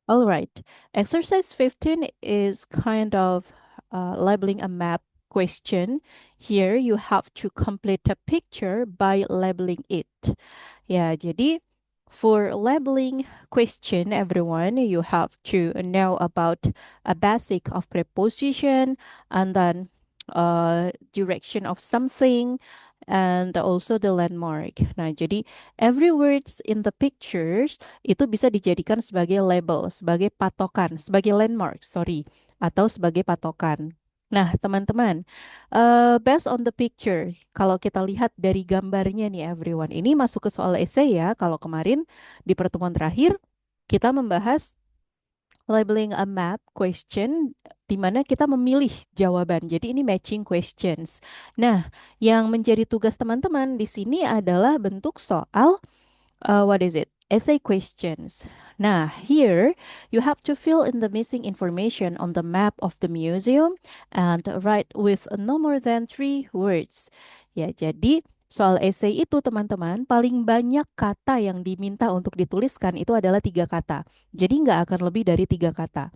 All right. Exercise 15 is kind of labeling a map question. Here you have to complete a picture by labeling it. Ya, jadi for labeling question, everyone, you have to know about a basic of preposition and then direction of something and also the landmark. Nah, jadi every words in the pictures itu bisa dijadikan sebagai label, sebagai patokan, sebagai landmark, sorry, atau sebagai patokan. Nah, teman-teman, based on the picture, kalau kita lihat dari gambarnya nih everyone, ini masuk ke soal essay ya. Kalau kemarin di pertemuan terakhir kita membahas labeling a map question di mana kita memilih jawaban. Jadi ini matching questions. Nah, yang menjadi tugas teman-teman di sini adalah bentuk soal what is it? Essay questions. Nah, here you have to fill in the missing information on the map of the museum and write with no more than 3 words. Ya, jadi soal essay itu teman-teman paling banyak kata yang diminta untuk dituliskan itu adalah 3 kata. Jadi nggak akan lebih dari 3 kata.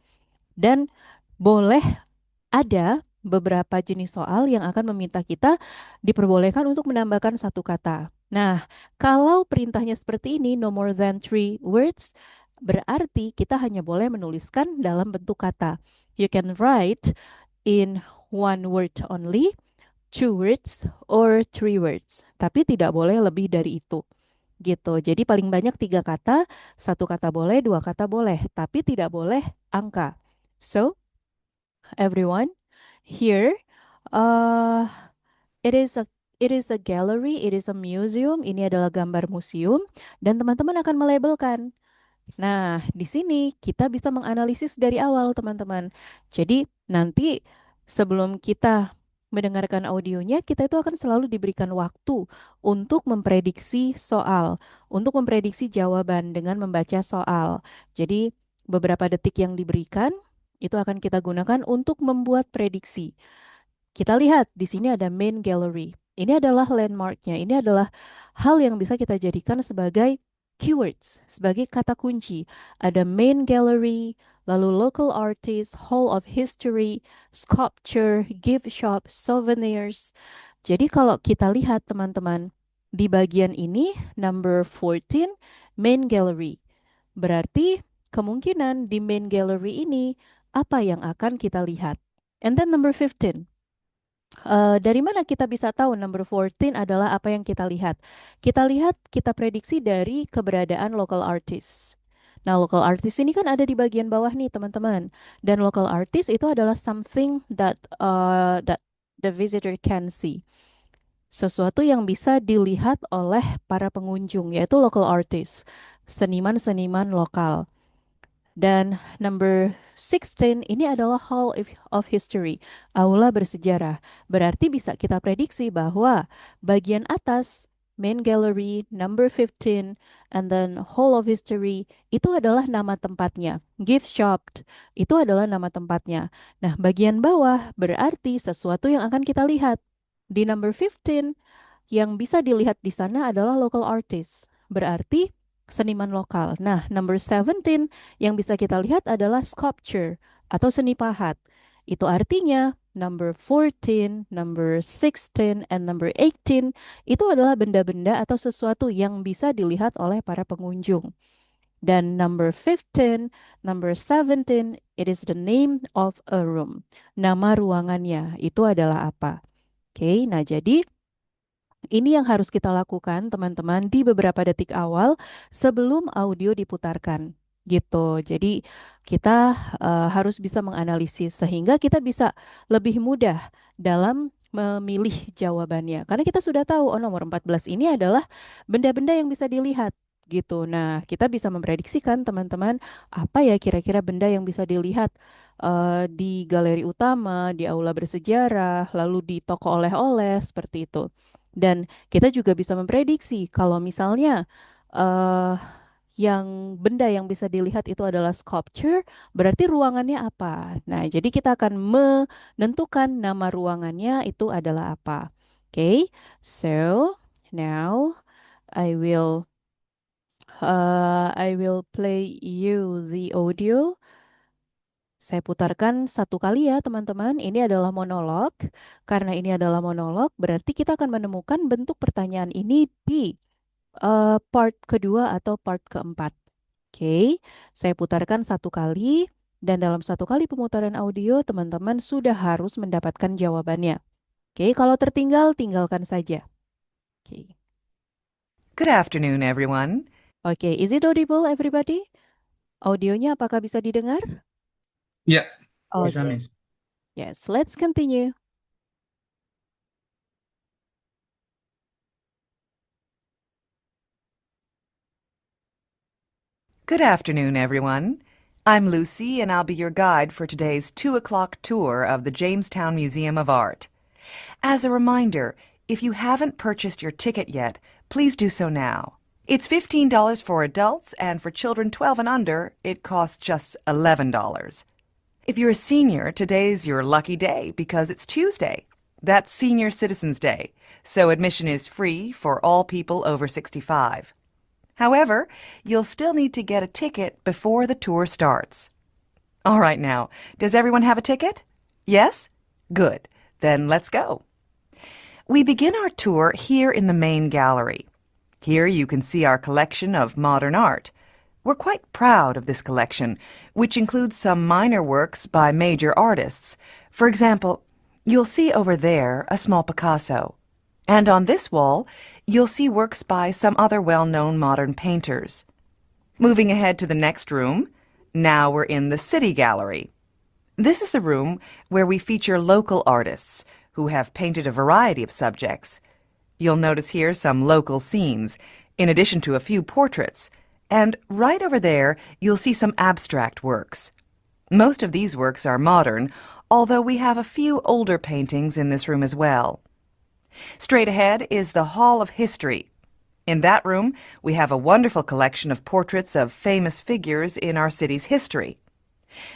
Dan boleh ada beberapa jenis soal yang akan meminta kita diperbolehkan untuk menambahkan 1 kata. Nah, kalau perintahnya seperti ini, no more than 3 words, berarti kita hanya boleh menuliskan dalam bentuk kata. You can write in 1 word only, 2 words, or 3 words. Tapi tidak boleh lebih dari itu. Gitu. Jadi paling banyak 3 kata, 1 kata boleh, 2 kata boleh, tapi tidak boleh angka. So, everyone, here, uh, it is a gallery, it is a museum. Ini adalah gambar museum dan teman-teman akan melabelkan. Nah, di sini kita bisa menganalisis dari awal, teman-teman. Jadi, nanti sebelum kita mendengarkan audionya, kita itu akan selalu diberikan waktu untuk memprediksi soal, untuk memprediksi jawaban dengan membaca soal. Jadi, beberapa detik yang diberikan itu akan kita gunakan untuk membuat prediksi. Kita lihat di sini ada main gallery. Ini adalah landmarknya. Ini adalah hal yang bisa kita jadikan sebagai keywords, sebagai kata kunci. Ada main gallery, lalu local artist, hall of history, sculpture, gift shop, souvenirs. Jadi kalau kita lihat teman-teman, di bagian ini number 14 main gallery. Berarti kemungkinan di main gallery ini apa yang akan kita lihat? And then number 15. Dari mana kita bisa tahu number 14 adalah apa yang kita lihat? Kita lihat, kita prediksi dari keberadaan local artist. Nah, local artist ini kan ada di bagian bawah nih, teman-teman. Dan local artist itu adalah something that the visitor can see. Sesuatu yang bisa dilihat oleh para pengunjung, yaitu local artist, seniman-seniman lokal. Dan number 16 ini adalah Hall of History, aula bersejarah. Berarti bisa kita prediksi bahwa bagian atas main gallery number 15 and then Hall of History itu adalah nama tempatnya. Gift shop itu adalah nama tempatnya. Nah, bagian bawah berarti sesuatu yang akan kita lihat. Di number 15 yang bisa dilihat di sana adalah local artist. Berarti seniman lokal. Nah, number 17 yang bisa kita lihat adalah sculpture atau seni pahat. Itu artinya number 14, number 16, and number 18 itu adalah benda-benda atau sesuatu yang bisa dilihat oleh para pengunjung. Dan number 15, number 17, it is the name of a room. Nama ruangannya itu adalah apa? Oke, nah jadi ini yang harus kita lakukan, teman-teman, di beberapa detik awal sebelum audio diputarkan. Gitu. Jadi, kita harus bisa menganalisis sehingga kita bisa lebih mudah dalam memilih jawabannya. Karena kita sudah tahu, oh nomor 14 ini adalah benda-benda yang bisa dilihat. Gitu. Nah, kita bisa memprediksikan, teman-teman, apa ya kira-kira benda yang bisa dilihat di galeri utama, di aula bersejarah, lalu di toko oleh-oleh, seperti itu. Dan kita juga bisa memprediksi kalau misalnya eh yang benda yang bisa dilihat itu adalah sculpture, berarti ruangannya apa? Nah, jadi kita akan menentukan nama ruangannya itu adalah apa. Oke, so now I will I will play you the audio. Saya putarkan satu kali ya teman-teman. Ini adalah monolog. Karena ini adalah monolog, berarti kita akan menemukan bentuk pertanyaan ini di part kedua atau part keempat. Oke, saya putarkan satu kali. Dan dalam satu kali pemutaran audio, teman-teman sudah harus mendapatkan jawabannya. Oke, kalau tertinggal, tinggalkan saja. Oke. Good afternoon, everyone. Oke, is it audible everybody? Audionya apakah bisa didengar? Ya, bisa, Oke. Miss. Yes, let's continue. Good afternoon, everyone. I'm Lucy, and I'll be your guide for today's 2 o'clock tour of the Jamestown Museum of Art. As a reminder, if you haven't purchased your ticket yet, please do so now. It's $15 for adults, and for children 12 and under, it costs just $11. If you're a senior, today's your lucky day because it's Tuesday. That's Senior Citizens Day, so admission is free for all people over 65. However, you'll still need to get a ticket before the tour starts. All right now, does everyone have a ticket? Yes? Good. Then let's go. We begin our tour here in the main gallery. Here you can see our collection of modern art. We're quite proud of this collection, which includes some minor works by major artists. For example, you'll see over there a small Picasso. And on this wall, you'll see works by some other well-known modern painters. Moving ahead to the next room, now we're in the City Gallery. This is the room where we feature local artists who have painted a variety of subjects. You'll notice here some local scenes, in addition to a few portraits, and right over there you'll see some abstract works. Most of these works are modern, although we have a few older paintings in this room as well. Straight ahead is the Hall of History. In that room, we have a wonderful collection of portraits of famous figures in our city's history.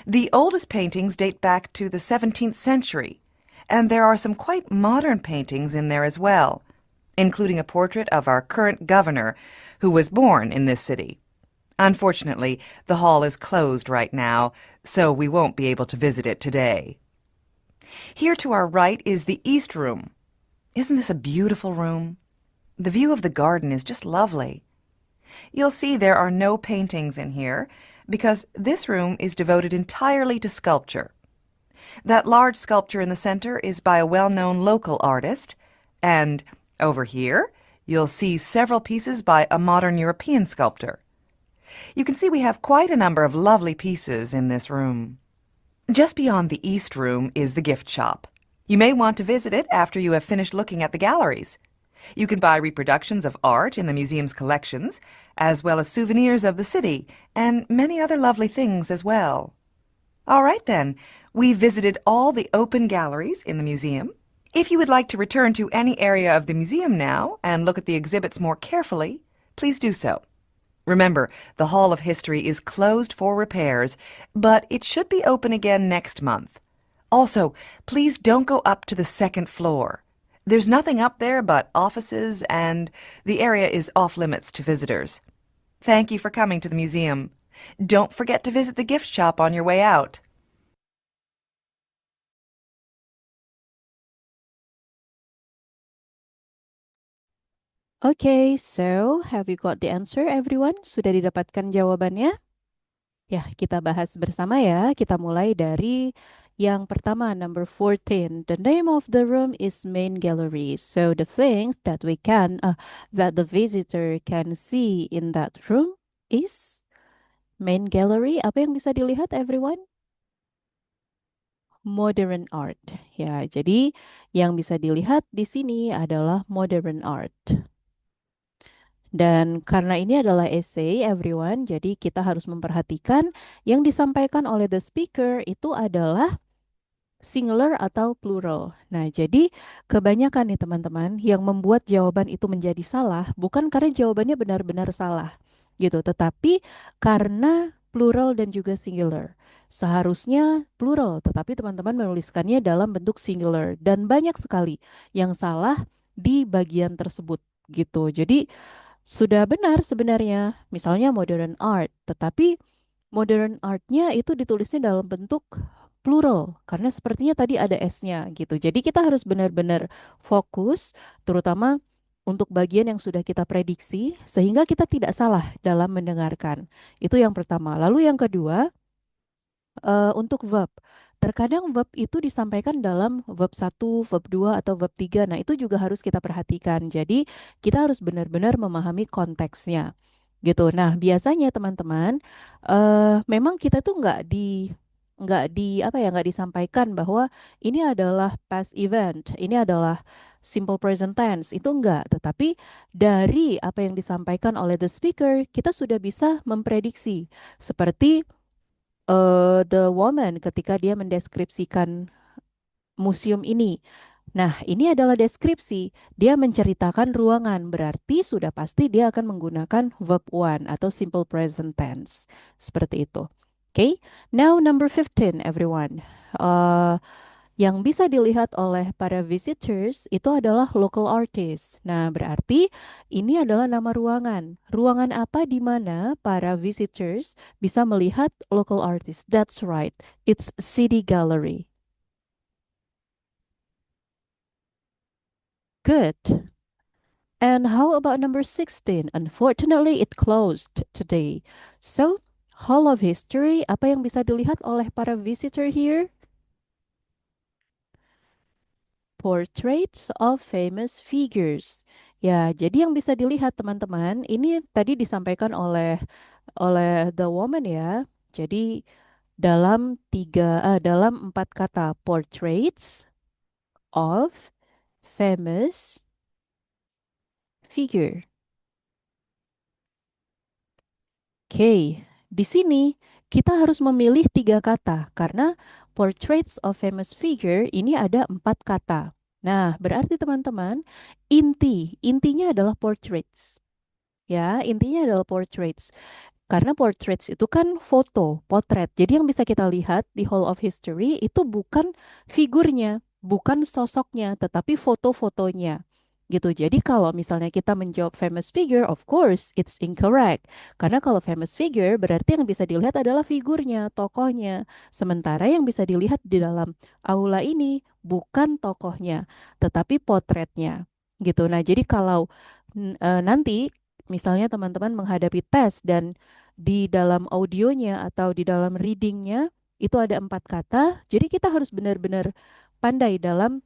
The oldest paintings date back to the 17th century, and there are some quite modern paintings in there as well, including a portrait of our current governor, who was born in this city. Unfortunately, the hall is closed right now, so we won't be able to visit it today. Here to our right is the East Room. Isn't this a beautiful room? The view of the garden is just lovely. You'll see there are no paintings in here because this room is devoted entirely to sculpture. That large sculpture in the center is by a well-known local artist, and over here you'll see several pieces by a modern European sculptor. You can see we have quite a number of lovely pieces in this room. Just beyond the East Room is the gift shop. You may want to visit it after you have finished looking at the galleries. You can buy reproductions of art in the museum's collections, as well as souvenirs of the city, and many other lovely things as well. All right then, we've visited all the open galleries in the museum. If you would like to return to any area of the museum now and look at the exhibits more carefully, please do so. Remember, the Hall of History is closed for repairs, but it should be open again next month. Also, please don't go up to the second floor. There's nothing up there but offices, and the area is off-limits to visitors. Thank you for coming to the museum. Don't forget to visit the gift shop on your way out. Okay, so have you got the answer everyone? Sudah didapatkan jawabannya? Ya, kita bahas bersama ya. Kita mulai dari yang pertama, number 14. The name of the room is main gallery. So the things that that the visitor can see in that room is main gallery. Apa yang bisa dilihat everyone? Modern art. Ya, jadi yang bisa dilihat di sini adalah modern art. Dan karena ini adalah essay, everyone, jadi kita harus memperhatikan yang disampaikan oleh the speaker itu adalah singular atau plural. Nah, jadi kebanyakan nih teman-teman yang membuat jawaban itu menjadi salah bukan karena jawabannya benar-benar salah gitu, tetapi karena plural dan juga singular. Seharusnya plural, tetapi teman-teman menuliskannya dalam bentuk singular dan banyak sekali yang salah di bagian tersebut gitu. Jadi Sudah benar sebenarnya, misalnya modern art, tetapi modern artnya itu ditulisnya dalam bentuk plural karena sepertinya tadi ada S-nya gitu. Jadi kita harus benar-benar fokus terutama untuk bagian yang sudah kita prediksi sehingga kita tidak salah dalam mendengarkan. Itu yang pertama. Lalu yang kedua, untuk verb. Terkadang verb itu disampaikan dalam verb satu, verb 2 atau verb 3. Nah, itu juga harus kita perhatikan. Jadi, kita harus benar-benar memahami konteksnya. Gitu. Nah, biasanya teman-teman, memang kita tuh nggak di apa ya nggak disampaikan bahwa ini adalah past event, ini adalah simple present tense, itu enggak. Tetapi dari apa yang disampaikan oleh the speaker, kita sudah bisa memprediksi seperti the woman ketika dia mendeskripsikan museum ini. Nah, ini adalah deskripsi. Dia menceritakan ruangan, berarti sudah pasti dia akan menggunakan verb one atau simple present tense. Seperti itu. Okay, now number 15, everyone. Uh, yang bisa dilihat oleh para visitors itu adalah local artist. Nah, berarti ini adalah nama ruangan. Ruangan apa di mana para visitors bisa melihat local artist? That's right. It's City Gallery. Good. And how about number 16? Unfortunately, it closed today. So, Hall of History, apa yang bisa dilihat oleh para visitor here? Portraits of famous figures. Ya, jadi yang bisa dilihat teman-teman, ini tadi disampaikan oleh the woman ya. Jadi dalam empat kata portraits of famous figure. Oke, di sini kita harus memilih tiga kata karena portraits of famous figure ini ada empat kata. Nah, berarti teman-teman, intinya adalah portraits. Ya, intinya adalah portraits. Karena portraits itu kan foto, potret. Jadi yang bisa kita lihat di Hall of History itu bukan figurnya, bukan sosoknya, tetapi foto-fotonya. Gitu. Jadi kalau misalnya kita menjawab famous figure, of course it's incorrect. Karena kalau famous figure berarti yang bisa dilihat adalah figurnya, tokohnya. Sementara yang bisa dilihat di dalam aula ini bukan tokohnya, tetapi potretnya. Gitu. Nah, jadi kalau nanti misalnya teman-teman menghadapi tes dan di dalam audionya atau di dalam readingnya itu ada empat kata, jadi kita harus benar-benar pandai dalam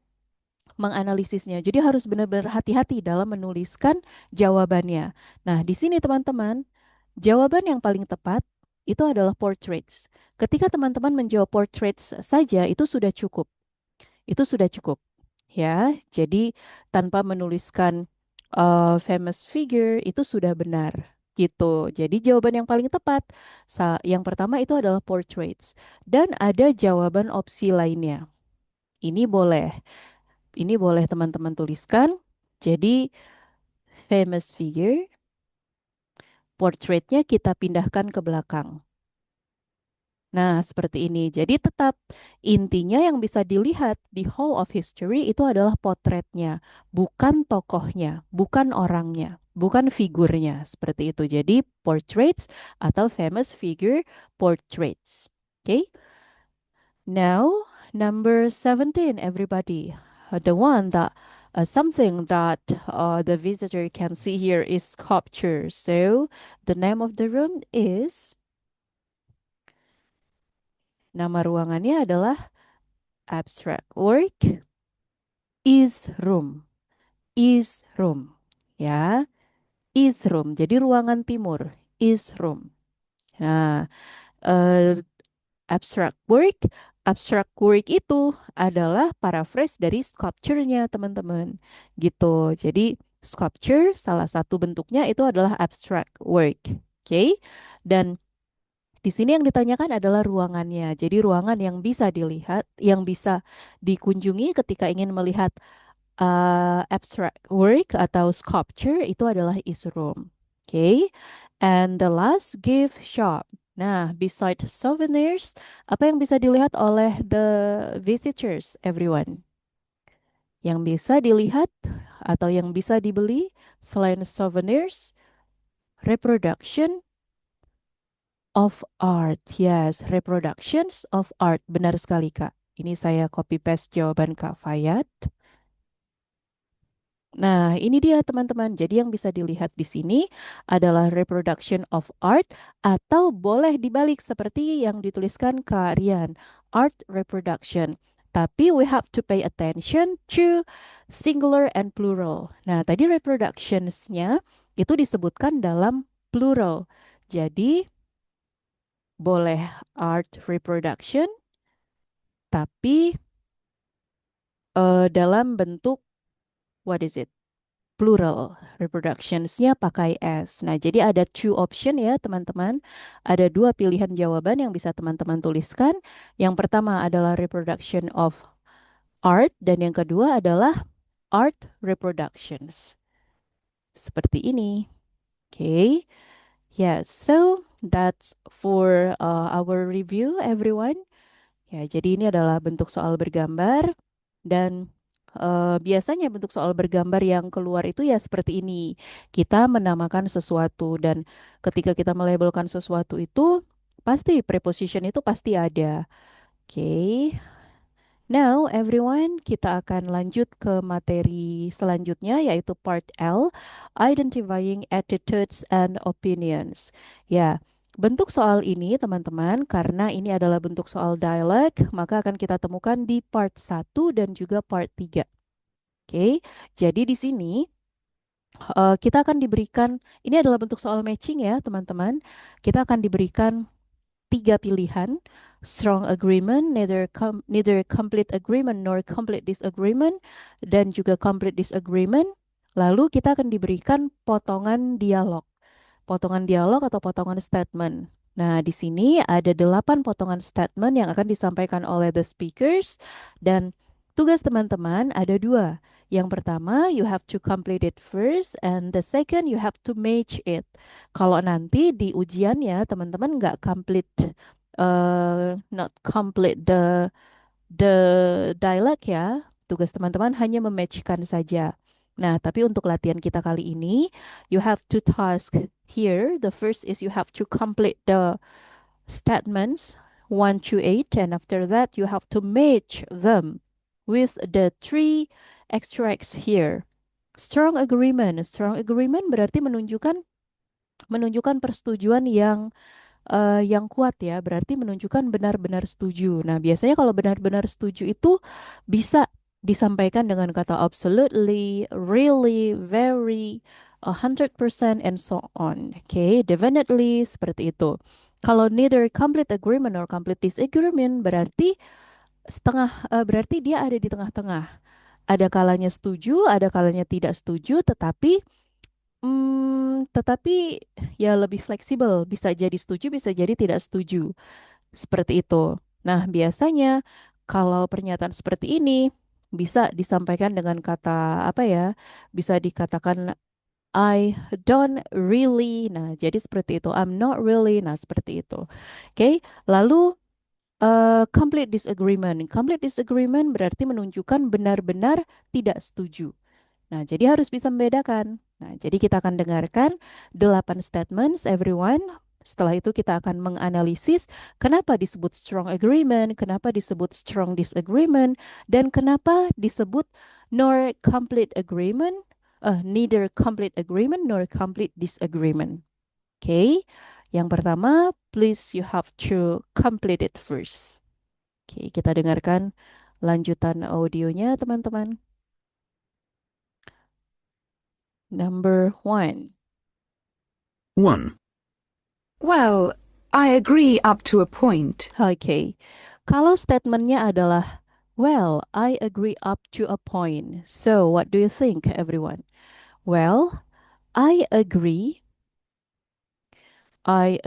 menganalisisnya. Jadi harus benar-benar hati-hati dalam menuliskan jawabannya. Nah, di sini teman-teman, jawaban yang paling tepat itu adalah portraits. Ketika teman-teman menjawab portraits saja itu sudah cukup. Itu sudah cukup. Ya, jadi tanpa menuliskan famous figure itu sudah benar gitu. Jadi jawaban yang paling tepat yang pertama itu adalah portraits dan ada jawaban opsi lainnya. Ini boleh. Ini boleh teman-teman tuliskan. Jadi famous figure, portraitnya kita pindahkan ke belakang. Nah, seperti ini. Jadi tetap intinya yang bisa dilihat di Hall of History itu adalah potretnya, bukan tokohnya, bukan orangnya, bukan figurnya. Seperti itu. Jadi portraits atau famous figure portraits. Okay? Now, number 17, everybody. The one that something that the visitor can see here is sculpture. So, the name of the room is nama ruangannya adalah abstract work is room ya is room jadi ruangan timur is room. Nah, eh, abstract work itu adalah paraphrase dari sculpture-nya teman-teman gitu. Jadi sculpture salah satu bentuknya itu adalah abstract work. Oke. Dan di sini yang ditanyakan adalah ruangannya. Jadi ruangan yang bisa dilihat, yang bisa dikunjungi ketika ingin melihat abstract work atau sculpture itu adalah is room. Okay. And the last gift shop. Nah, beside souvenirs, apa yang bisa dilihat oleh the visitors, everyone? Yang bisa dilihat atau yang bisa dibeli selain souvenirs, Reproduction of art. Yes, reproductions of art. Benar sekali, Kak. Ini saya copy paste jawaban Kak Fayat. Nah, ini dia teman-teman. Jadi yang bisa dilihat di sini adalah reproduction of art atau boleh dibalik seperti yang dituliskan Kak Rian, art reproduction. Tapi we have to pay attention to singular and plural. Nah, tadi reproductions-nya itu disebutkan dalam plural. Jadi boleh art reproduction tapi dalam bentuk what is it? Plural. Reproductions-nya pakai S. Nah, jadi ada two option ya, teman-teman. Ada dua pilihan jawaban yang bisa teman-teman tuliskan. Yang pertama adalah reproduction of art dan yang kedua adalah art reproductions. Seperti ini. Oke. Okay. Yes, so that's for our review everyone. Ya, jadi ini adalah bentuk soal bergambar dan biasanya bentuk soal bergambar yang keluar itu ya seperti ini. Kita menamakan sesuatu dan ketika kita melabelkan sesuatu itu pasti preposition itu pasti ada. Oke. Now everyone, kita akan lanjut ke materi selanjutnya yaitu part L, identifying attitudes and opinions. Ya, bentuk soal ini teman-teman karena ini adalah bentuk soal dialog, maka akan kita temukan di part 1 dan juga part 3. Oke. Jadi di sini kita akan diberikan, ini adalah bentuk soal matching ya teman-teman. Kita akan diberikan 3 pilihan, strong agreement, neither complete agreement nor complete disagreement, dan juga complete disagreement. Lalu kita akan diberikan potongan dialog atau potongan statement. Nah, di sini ada 8 potongan statement yang akan disampaikan oleh the speakers dan tugas teman-teman ada 2. Yang pertama, you have to complete it first and the second you have to match it. Kalau nanti di ujiannya teman-teman nggak complete not complete the dialog ya, tugas teman-teman hanya mematchkan saja. Nah, tapi untuk latihan kita kali ini, you have to task here. The first is you have to complete the statements 1 to 8 and after that you have to match them with the 3 extracts here. Strong agreement. Strong agreement berarti menunjukkan persetujuan yang kuat ya, berarti menunjukkan benar-benar setuju. Nah, biasanya kalau benar-benar setuju itu bisa disampaikan dengan kata absolutely, really, very, 100% and so on. Oke, okay? Definitely seperti itu. Kalau neither complete agreement or complete disagreement berarti dia ada di tengah-tengah. Ada kalanya setuju, ada kalanya tidak setuju, tetapi ya lebih fleksibel, bisa jadi setuju, bisa jadi tidak setuju. Seperti itu. Nah, biasanya kalau pernyataan seperti ini bisa disampaikan dengan kata apa ya? Bisa dikatakan I don't really. Nah, jadi seperti itu. I'm not really. Nah, seperti itu. Oke. Lalu complete disagreement. Complete disagreement berarti menunjukkan benar-benar tidak setuju. Nah, jadi harus bisa membedakan. Nah, jadi kita akan dengarkan 8 statements everyone. Setelah itu kita akan menganalisis kenapa disebut strong agreement, kenapa disebut strong disagreement, dan kenapa disebut nor complete agreement, neither complete agreement nor complete disagreement. Oke, okay? Yang pertama, please you have to complete it first. Oke, okay, kita dengarkan lanjutan audionya teman-teman. Number 1. 1. Well, I agree up to a point. Okay. Kalau statementnya adalah, well, I agree up to a point. So, what do you think, everyone? Well, I agree up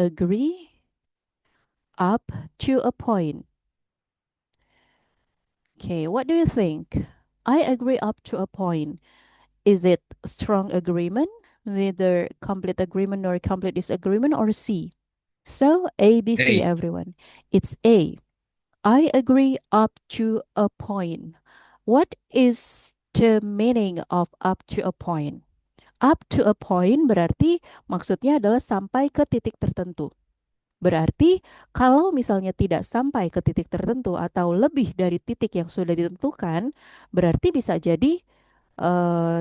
to a point. Okay, what do you think? I agree up to a point. Is it strong agreement, neither complete agreement nor complete disagreement, or C? So, A, B, C, A. everyone. It's A. I agree up to a point. What is the meaning of up to a point? Up to a point berarti maksudnya adalah sampai ke titik tertentu. Berarti kalau misalnya tidak sampai ke titik tertentu atau lebih dari titik yang sudah ditentukan, berarti bisa jadi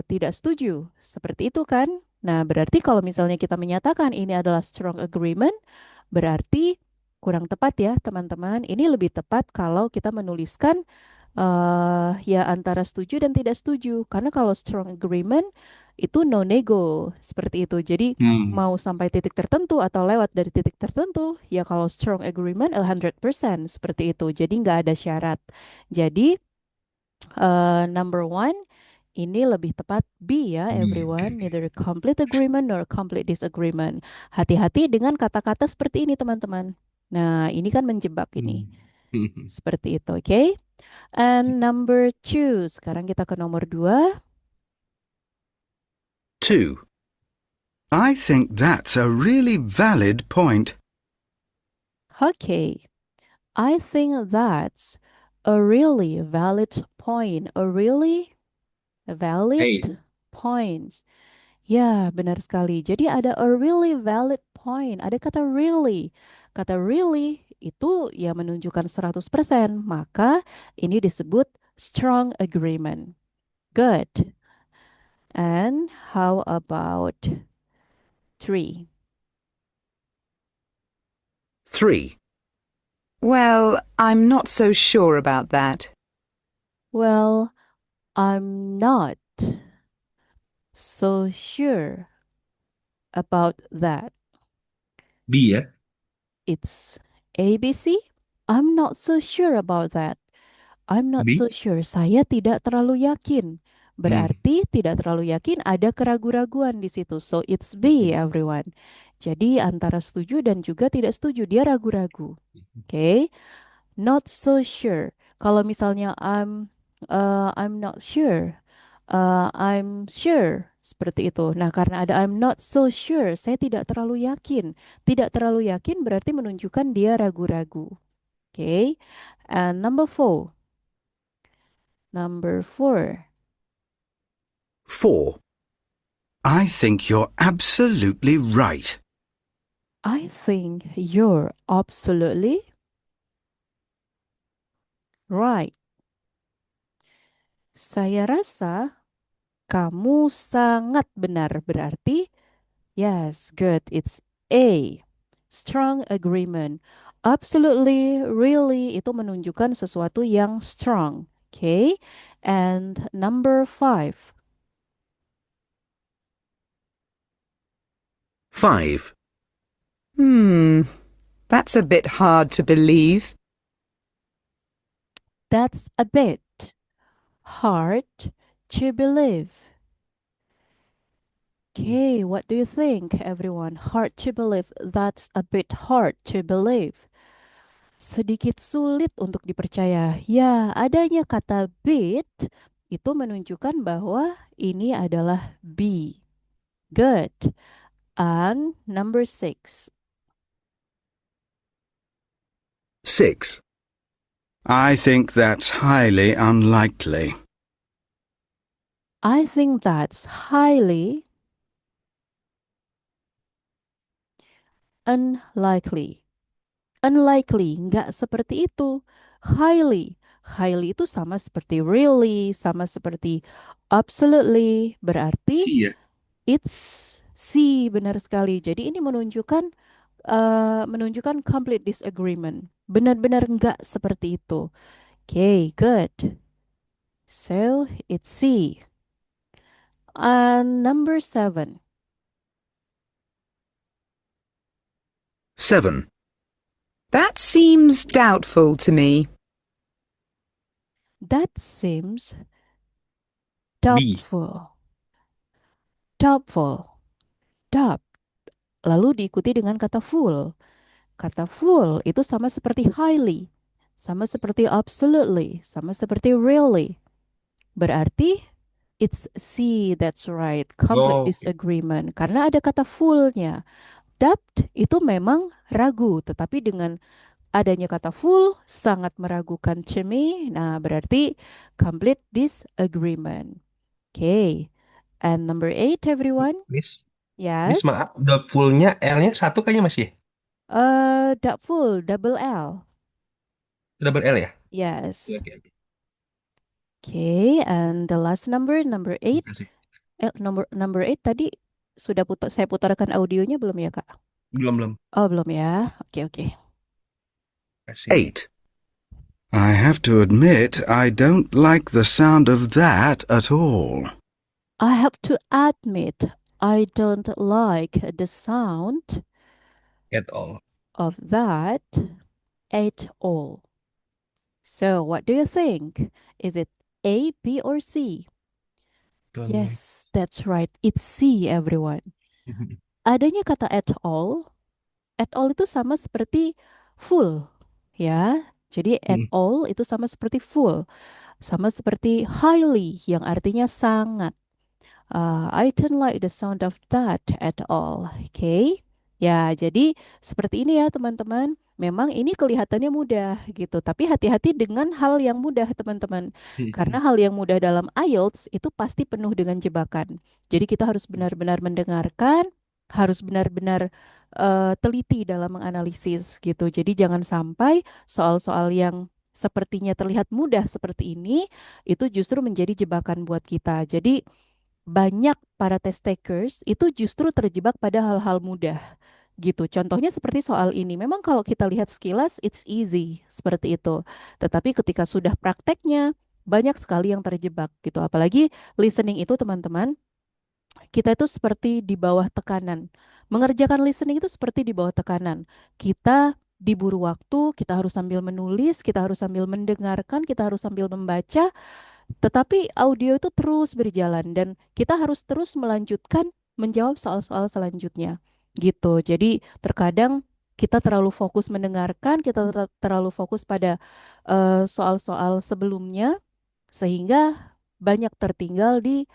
tidak setuju. Seperti itu kan? Nah, berarti kalau misalnya kita menyatakan ini adalah strong agreement, berarti kurang tepat ya, teman-teman. Ini lebih tepat kalau kita menuliskan ya antara setuju dan tidak setuju. Karena kalau strong agreement itu no nego, seperti itu. Jadi mau sampai titik tertentu atau lewat dari titik tertentu, ya kalau strong agreement 100% seperti itu. Jadi nggak ada syarat. Jadi number one ini lebih tepat B ya, everyone. Neither complete agreement nor complete disagreement. Hati-hati dengan kata-kata seperti ini, teman-teman. Nah, ini kan menjebak ini. Seperti itu, oke? And number two. Sekarang kita ke nomor 2. 2. I think that's a really valid point. Okay. I think that's a really valid point. A really valid point. Ya, benar sekali. Jadi ada a really valid point. Ada kata really. Kata really itu ya menunjukkan 100%. Maka ini disebut strong agreement. Good. And how about 3? 3. Well, I'm not so sure about that. Well, I'm not so sure about that. B ya. It's ABC. I'm not so sure about that. I'm not so B. sure. Saya tidak terlalu yakin. Berarti tidak terlalu yakin ada keraguan-raguan di situ. So it's B, everyone. Jadi antara setuju dan juga tidak setuju. Dia ragu-ragu. Oke. Not so sure. Kalau misalnya I'm not sure. I'm sure seperti itu. Nah, karena ada I'm not so sure, saya tidak terlalu yakin. Tidak terlalu yakin berarti menunjukkan dia ragu-ragu. Oke. And number 4. Number 4. 4. I think you're absolutely right. I think you're absolutely right. Saya rasa kamu sangat benar. Berarti yes, good. It's A. Strong agreement. Absolutely, really itu menunjukkan sesuatu yang strong. Okay? And number 5. 5. That's a bit hard to believe. That's a bit hard to believe. Okay, what do you think, everyone? Hard to believe. That's a bit hard to believe. Sedikit sulit untuk dipercaya. Ya, adanya kata bit itu menunjukkan bahwa ini adalah B. Good. And number 6. 6. I think that's highly unlikely. I think that's highly unlikely. Unlikely, nggak seperti itu. Highly. Highly itu sama seperti really, sama seperti absolutely. Berarti C ya. it's C, benar sekali. Jadi ini menunjukkan complete disagreement. Benar-benar nggak seperti itu. Okay, good. So, it's C. And number 7. 7. That seems doubtful to me. That seems B. doubtful. Doubtful. Doubt. Lalu diikuti dengan kata full. Kata full itu sama seperti highly, sama seperti absolutely, sama seperti really. Berarti it's C, that's right. Complete Oh, oke. disagreement. Karena ada kata fullnya. Doubt itu memang ragu, tetapi dengan adanya kata full sangat meragukan to me. Nah, berarti complete disagreement. Okay. And number 8, everyone. Miss, Miss Yes. maaf, fullnya L-nya satu kayaknya masih ya? Not full, double L. Double L ya? Oke, Yes. oke, oke. Okay, and the last number 8. Makasih. Number 8 tadi sudah saya putarkan audionya belum ya, Kak? Belum, belum. Oh, belum ya. Oke, oke. Kasih. 8. I have to admit I don't like the sound of that at all. I have to admit I don't like the sound At all. of that at all. So, what do you think? Is it A, B, or C? Don't like. Yes, that's right. It's C, everyone. Adanya kata at all. At all itu sama seperti full, ya. Jadi at all itu sama seperti full, sama seperti highly yang artinya sangat. I don't like the sound of that at all. Oke. Ya, jadi seperti ini ya teman-teman. Memang ini kelihatannya mudah gitu, tapi hati-hati dengan hal yang mudah teman-teman. Karena hal yang mudah dalam IELTS itu pasti penuh dengan jebakan. Jadi kita harus benar-benar mendengarkan, harus benar-benar teliti dalam menganalisis gitu. Jadi jangan sampai soal-soal yang sepertinya terlihat mudah seperti ini itu justru menjadi jebakan buat kita. Jadi banyak para test takers itu justru terjebak pada hal-hal mudah gitu. Contohnya seperti soal ini. Memang kalau kita lihat sekilas it's easy seperti itu. Tetapi ketika sudah prakteknya banyak sekali yang terjebak gitu. Apalagi listening itu teman-teman, kita itu seperti di bawah tekanan. Mengerjakan listening itu seperti di bawah tekanan. Kita diburu waktu, kita harus sambil menulis, kita harus sambil mendengarkan, kita harus sambil membaca, tetapi audio itu terus berjalan dan kita harus terus melanjutkan menjawab soal-soal selanjutnya. Gitu. Jadi terkadang kita terlalu fokus mendengarkan, kita terlalu fokus pada soal-soal sebelumnya sehingga banyak tertinggal di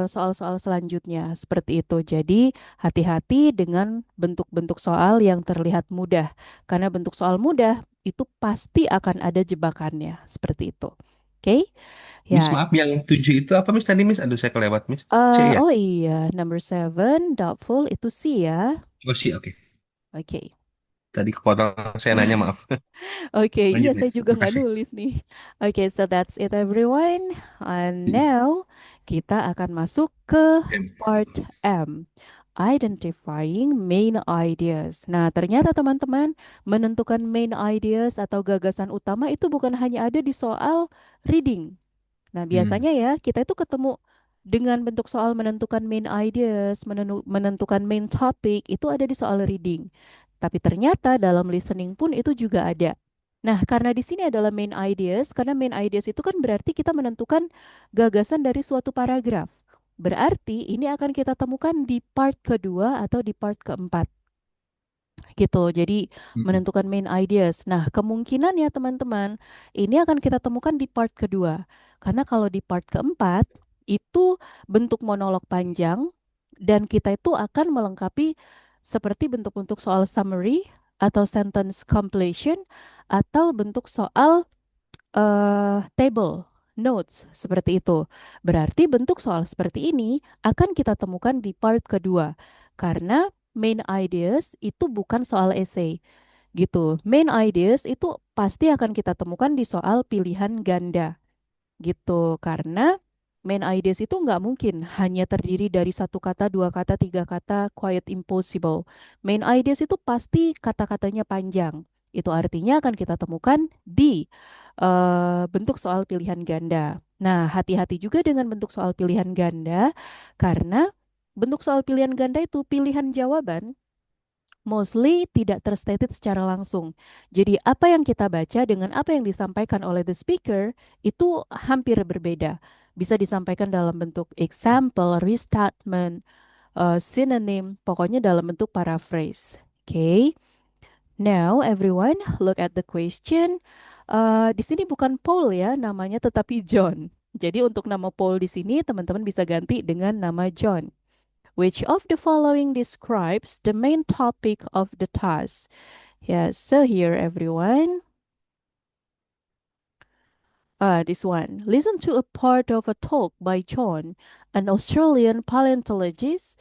soal-soal selanjutnya seperti itu. Jadi hati-hati dengan bentuk-bentuk soal yang terlihat mudah karena bentuk soal mudah itu pasti akan ada jebakannya seperti itu. Oke? Miss maaf, Yes. yang 7 itu apa Miss tadi Miss? Aduh saya kelewat Miss. C ya? Oh iya, number 7, doubtful itu C ya. Oh C, oke. Oke. Tadi kepotong saya nanya maaf. Oke, iya Lanjut saya Miss. juga Terima nggak kasih. nulis nih. Oke, so that's it everyone. And now kita akan masuk ke part M. Identifying main ideas. Nah, ternyata teman-teman menentukan main ideas atau gagasan utama itu bukan hanya ada di soal reading. Nah, biasanya ya kita itu ketemu dengan bentuk soal menentukan main ideas, menentukan main topic itu ada di soal reading. Tapi ternyata dalam listening pun itu juga ada. Nah, karena di sini adalah main ideas, karena main ideas itu kan berarti kita menentukan gagasan dari suatu paragraf. Berarti ini akan kita temukan di part kedua atau di part keempat gitu. Jadi menentukan main ideas. Nah, kemungkinan ya teman-teman, ini akan kita temukan di part kedua. Karena kalau di part keempat itu bentuk monolog panjang dan kita itu akan melengkapi seperti bentuk-bentuk soal summary atau sentence completion atau bentuk soal table, notes, seperti itu. Berarti bentuk soal seperti ini akan kita temukan di part kedua. Karena main ideas itu bukan soal essay, gitu. Main ideas itu pasti akan kita temukan di soal pilihan ganda, gitu. Karena main ideas itu nggak mungkin hanya terdiri dari satu kata, dua kata, tiga kata, quite impossible. Main ideas itu pasti kata-katanya panjang. Itu artinya akan kita temukan di bentuk soal pilihan ganda. Nah, hati-hati juga dengan bentuk soal pilihan ganda, karena bentuk soal pilihan ganda itu pilihan jawaban mostly tidak terstated secara langsung. Jadi apa yang kita baca dengan apa yang disampaikan oleh the speaker itu hampir berbeda. Bisa disampaikan dalam bentuk example, restatement, synonym, pokoknya dalam bentuk paraphrase. Oke. Now everyone look at the question. Di sini bukan Paul ya namanya tetapi John. Jadi untuk nama Paul di sini teman-teman bisa ganti dengan nama John. Which of the following describes the main topic of the task? Yes, so here everyone. This one. Listen to a part of a talk by John, an Australian paleontologist,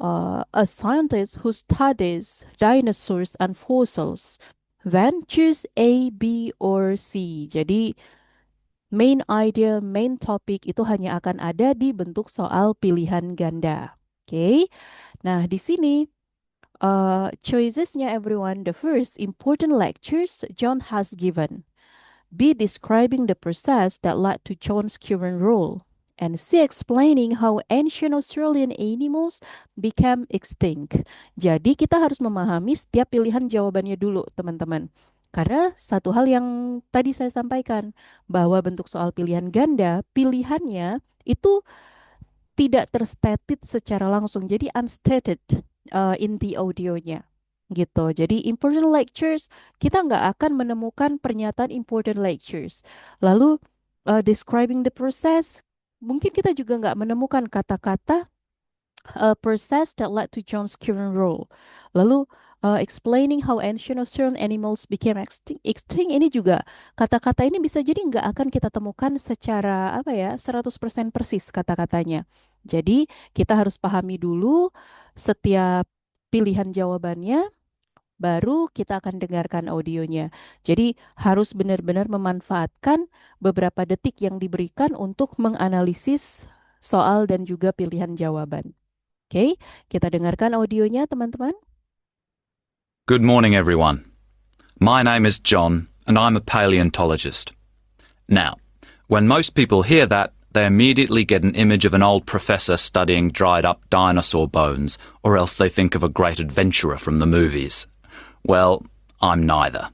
a scientist who studies dinosaurs and fossils. Then choose A, B, or C. Jadi, main idea, main topic itu hanya akan ada di bentuk soal pilihan ganda. Oke. Nah, di sini choicesnya everyone. The first important lectures John has given. B. Describing the process that led to John's current role. And C. Explaining how ancient Australian animals became extinct. Jadi kita harus memahami setiap pilihan jawabannya dulu, teman-teman. Karena satu hal yang tadi saya sampaikan, bahwa bentuk soal pilihan ganda, pilihannya itu tidak terstated secara langsung. Jadi unstated inti audionya gitu. Jadi important lectures kita nggak akan menemukan pernyataan important lectures. Lalu describing the process mungkin kita juga nggak menemukan kata-kata process that led to John's current role. Lalu explaining how ancient Australian animals became extinct ini juga kata-kata ini bisa jadi nggak akan kita temukan secara 100% persis kata-katanya. Jadi kita harus pahami dulu setiap pilihan jawabannya, baru kita akan dengarkan audionya. Jadi harus benar-benar memanfaatkan beberapa detik yang diberikan untuk menganalisis soal dan juga pilihan jawaban. Oke, kita dengarkan audionya teman-teman. Good morning, everyone. My name is John, and I'm a paleontologist. Now, when most people hear that, they immediately get an image of an old professor studying dried-up dinosaur bones, or else they think of a great adventurer from the movies. Well, I'm neither.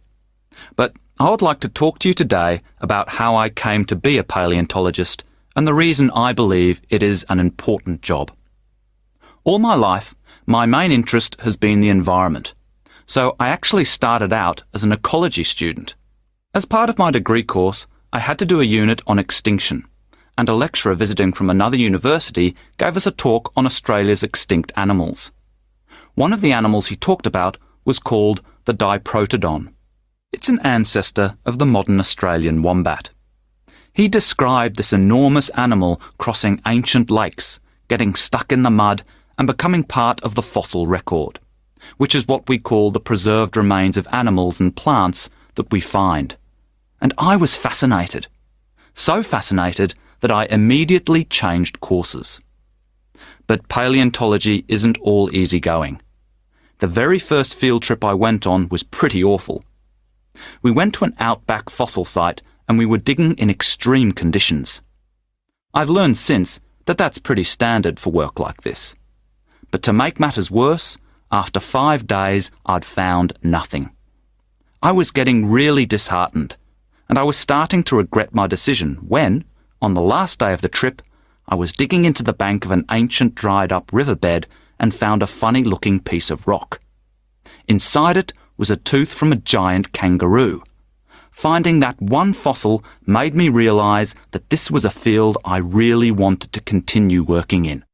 But I would like to talk to you today about how I came to be a paleontologist and the reason I believe it is an important job. All my life, my main interest has been the environment. So I actually started out as an ecology student. As part of my degree course, I had to do a unit on extinction, and a lecturer visiting from another university gave us a talk on Australia's extinct animals. One of the animals he talked about was called the Diprotodon. It's an ancestor of the modern Australian wombat. He described this enormous animal crossing ancient lakes, getting stuck in the mud and becoming part of the fossil record, which is what we call the preserved remains of animals and plants that we find. And I was fascinated. So fascinated that I immediately changed courses. But paleontology isn't all easy going. The very first field trip I went on was pretty awful. We went to an outback fossil site and we were digging in extreme conditions. I've learned since that that's pretty standard for work like this. But to make matters worse, after 5 days I'd found nothing. I was getting really disheartened, and I was starting to regret my decision when, on the last day of the trip, I was digging into the bank of an ancient dried-up riverbed and found a funny-looking piece of rock. Inside it was a tooth from a giant kangaroo. Finding that one fossil made me realise that this was a field I really wanted to continue working in.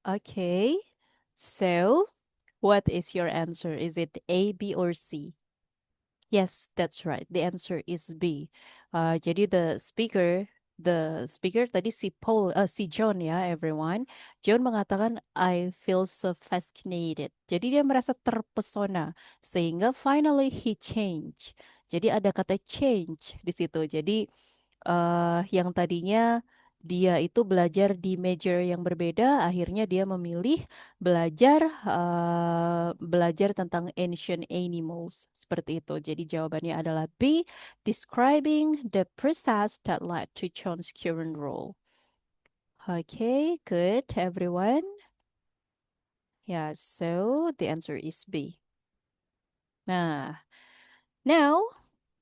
Okay, so what is your answer? Is it A, B, or C? Yes, that's right. The answer is B. Jadi the speaker tadi si John ya, everyone. John mengatakan I feel so fascinated. Jadi dia merasa terpesona sehingga finally he change. Jadi ada kata change di situ. Jadi yang tadinya dia itu belajar di major yang berbeda, akhirnya dia memilih belajar tentang ancient animals seperti itu. Jadi jawabannya adalah B, describing the process that led to John's current role. Okay, good everyone. Yeah, so the answer is B. Nah, now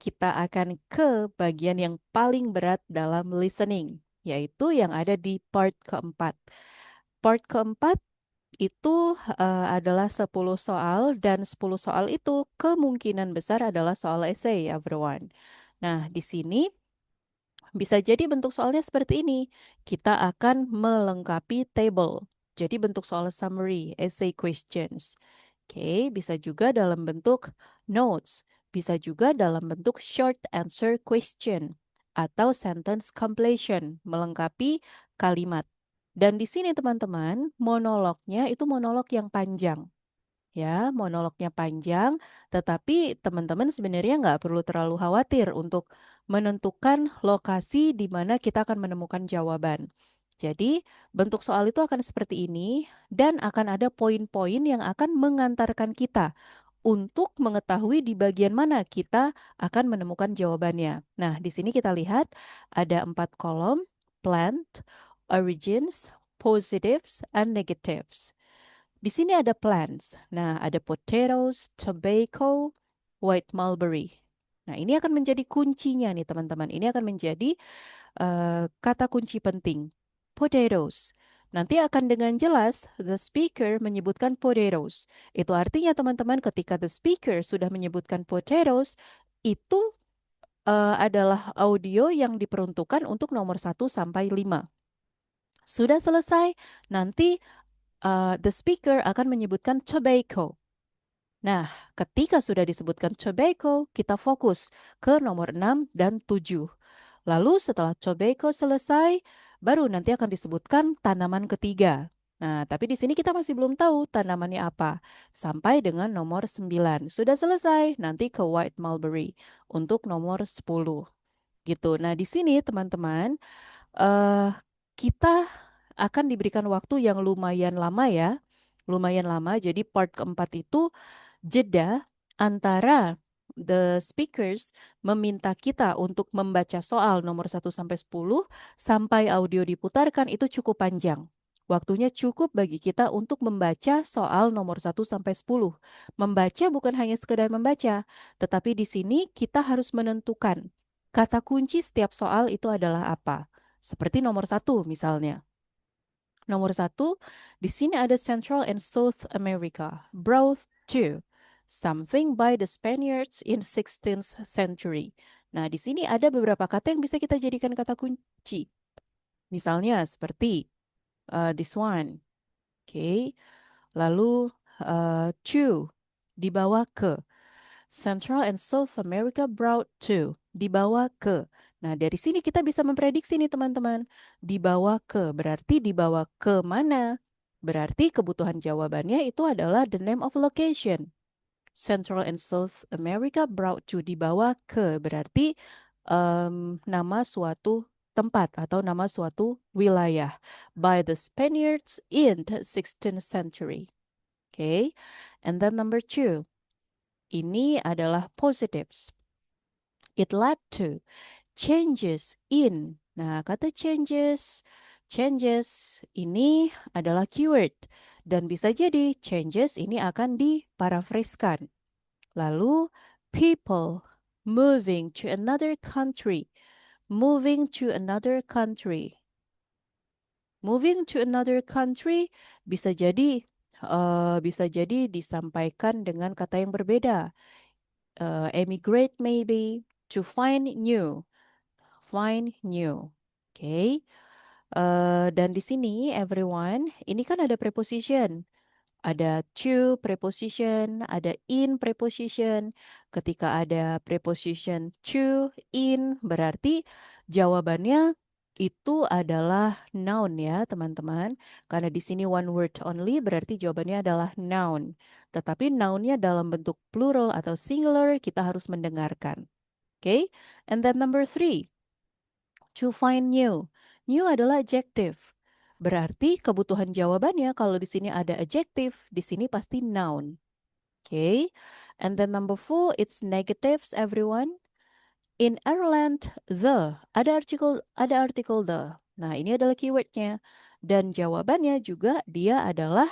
kita akan ke bagian yang paling berat dalam listening, yaitu yang ada di part keempat. Part keempat itu adalah 10 soal, dan 10 soal itu kemungkinan besar adalah soal essay, everyone. Nah, di sini bisa jadi bentuk soalnya seperti ini. Kita akan melengkapi table. Jadi bentuk soal summary, essay questions. Oke, bisa juga dalam bentuk notes, bisa juga dalam bentuk short answer question atau sentence completion, melengkapi kalimat. Dan di sini teman-teman, monolognya itu monolog yang panjang. Ya, monolognya panjang, tetapi teman-teman sebenarnya nggak perlu terlalu khawatir untuk menentukan lokasi di mana kita akan menemukan jawaban. Jadi, bentuk soal itu akan seperti ini dan akan ada poin-poin yang akan mengantarkan kita untuk mengetahui di bagian mana kita akan menemukan jawabannya. Nah, di sini kita lihat ada 4 kolom, plant, origins, positives, and negatives. Di sini ada plants. Nah, ada potatoes, tobacco, white mulberry. Nah, ini akan menjadi kuncinya nih teman-teman. Ini akan menjadi kata kunci penting. Potatoes. Nanti akan dengan jelas the speaker menyebutkan potatoes. Itu artinya teman-teman ketika the speaker sudah menyebutkan potatoes, itu adalah audio yang diperuntukkan untuk nomor 1 sampai 5. Sudah selesai, nanti the speaker akan menyebutkan tobacco. Nah, ketika sudah disebutkan tobacco, kita fokus ke nomor 6 dan 7. Lalu setelah tobacco selesai, baru nanti akan disebutkan tanaman ketiga. Nah, tapi di sini kita masih belum tahu tanamannya apa. Sampai dengan nomor 9. Sudah selesai, nanti ke white mulberry untuk nomor 10. Gitu. Nah, di sini teman-teman, eh kita akan diberikan waktu yang lumayan lama ya. Lumayan lama. Jadi part keempat itu jeda antara the speakers meminta kita untuk membaca soal nomor 1 sampai 10 sampai audio diputarkan itu cukup panjang. Waktunya cukup bagi kita untuk membaca soal nomor 1 sampai 10. Membaca bukan hanya sekedar membaca, tetapi di sini kita harus menentukan kata kunci setiap soal itu adalah apa. Seperti nomor 1 misalnya. Nomor 1, di sini ada Central and South America, brought to something by the Spaniards in 16th century. Nah, di sini ada beberapa kata yang bisa kita jadikan kata kunci. Misalnya seperti this one. Oke. Lalu to, dibawa ke. Central and South America brought to, dibawa ke. Nah, dari sini kita bisa memprediksi nih teman-teman. Dibawa ke, berarti dibawa ke mana? Berarti kebutuhan jawabannya itu adalah the name of location. Central and South America brought to, dibawa ke, berarti nama suatu tempat atau nama suatu wilayah. By the Spaniards in the 16th century. Okay, and then number 2. Ini adalah positives. It led to changes in. Nah, kata changes ini adalah keyword. Dan bisa jadi changes ini akan diparafraskan. Lalu, people moving to another country. Moving to another country. Moving to another country bisa jadi disampaikan dengan kata yang berbeda. Emigrate maybe, to find new. Find new. Oke. Okay. Dan di sini everyone, ini kan ada preposition. Ada to preposition, ada in preposition. Ketika ada preposition to, in, berarti jawabannya itu adalah noun ya teman-teman. Karena di sini one word only berarti jawabannya adalah noun. Tetapi nounnya dalam bentuk plural atau singular kita harus mendengarkan. Oke, okay? And then number 3, to find new. New adalah adjective. Berarti kebutuhan jawabannya kalau di sini ada adjective, di sini pasti noun. Okay. And then number 4, it's negatives everyone. In Ireland, the. Ada artikel the. Nah, ini adalah keywordnya. Dan jawabannya juga dia adalah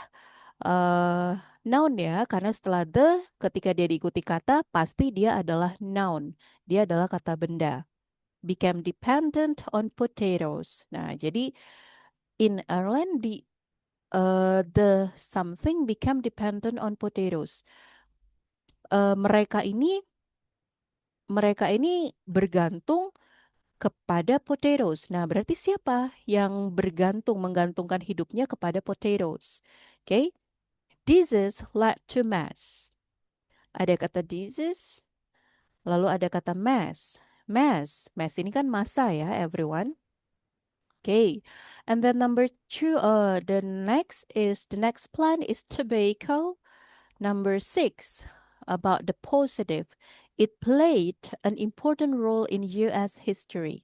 noun ya. Karena setelah the, ketika dia diikuti kata, pasti dia adalah noun. Dia adalah kata benda. Became dependent on potatoes. Nah, jadi in Ireland, the something became dependent on potatoes. Mereka ini bergantung kepada potatoes. Nah, berarti siapa yang menggantungkan hidupnya kepada potatoes? Oke. Okay? Disease led to mass. Ada kata disease, lalu ada kata mass. Mass ini kan massa ya, everyone. Okay, and then number 2, the next plant is tobacco. Number 6, about the positive. It played an important role in U.S. history.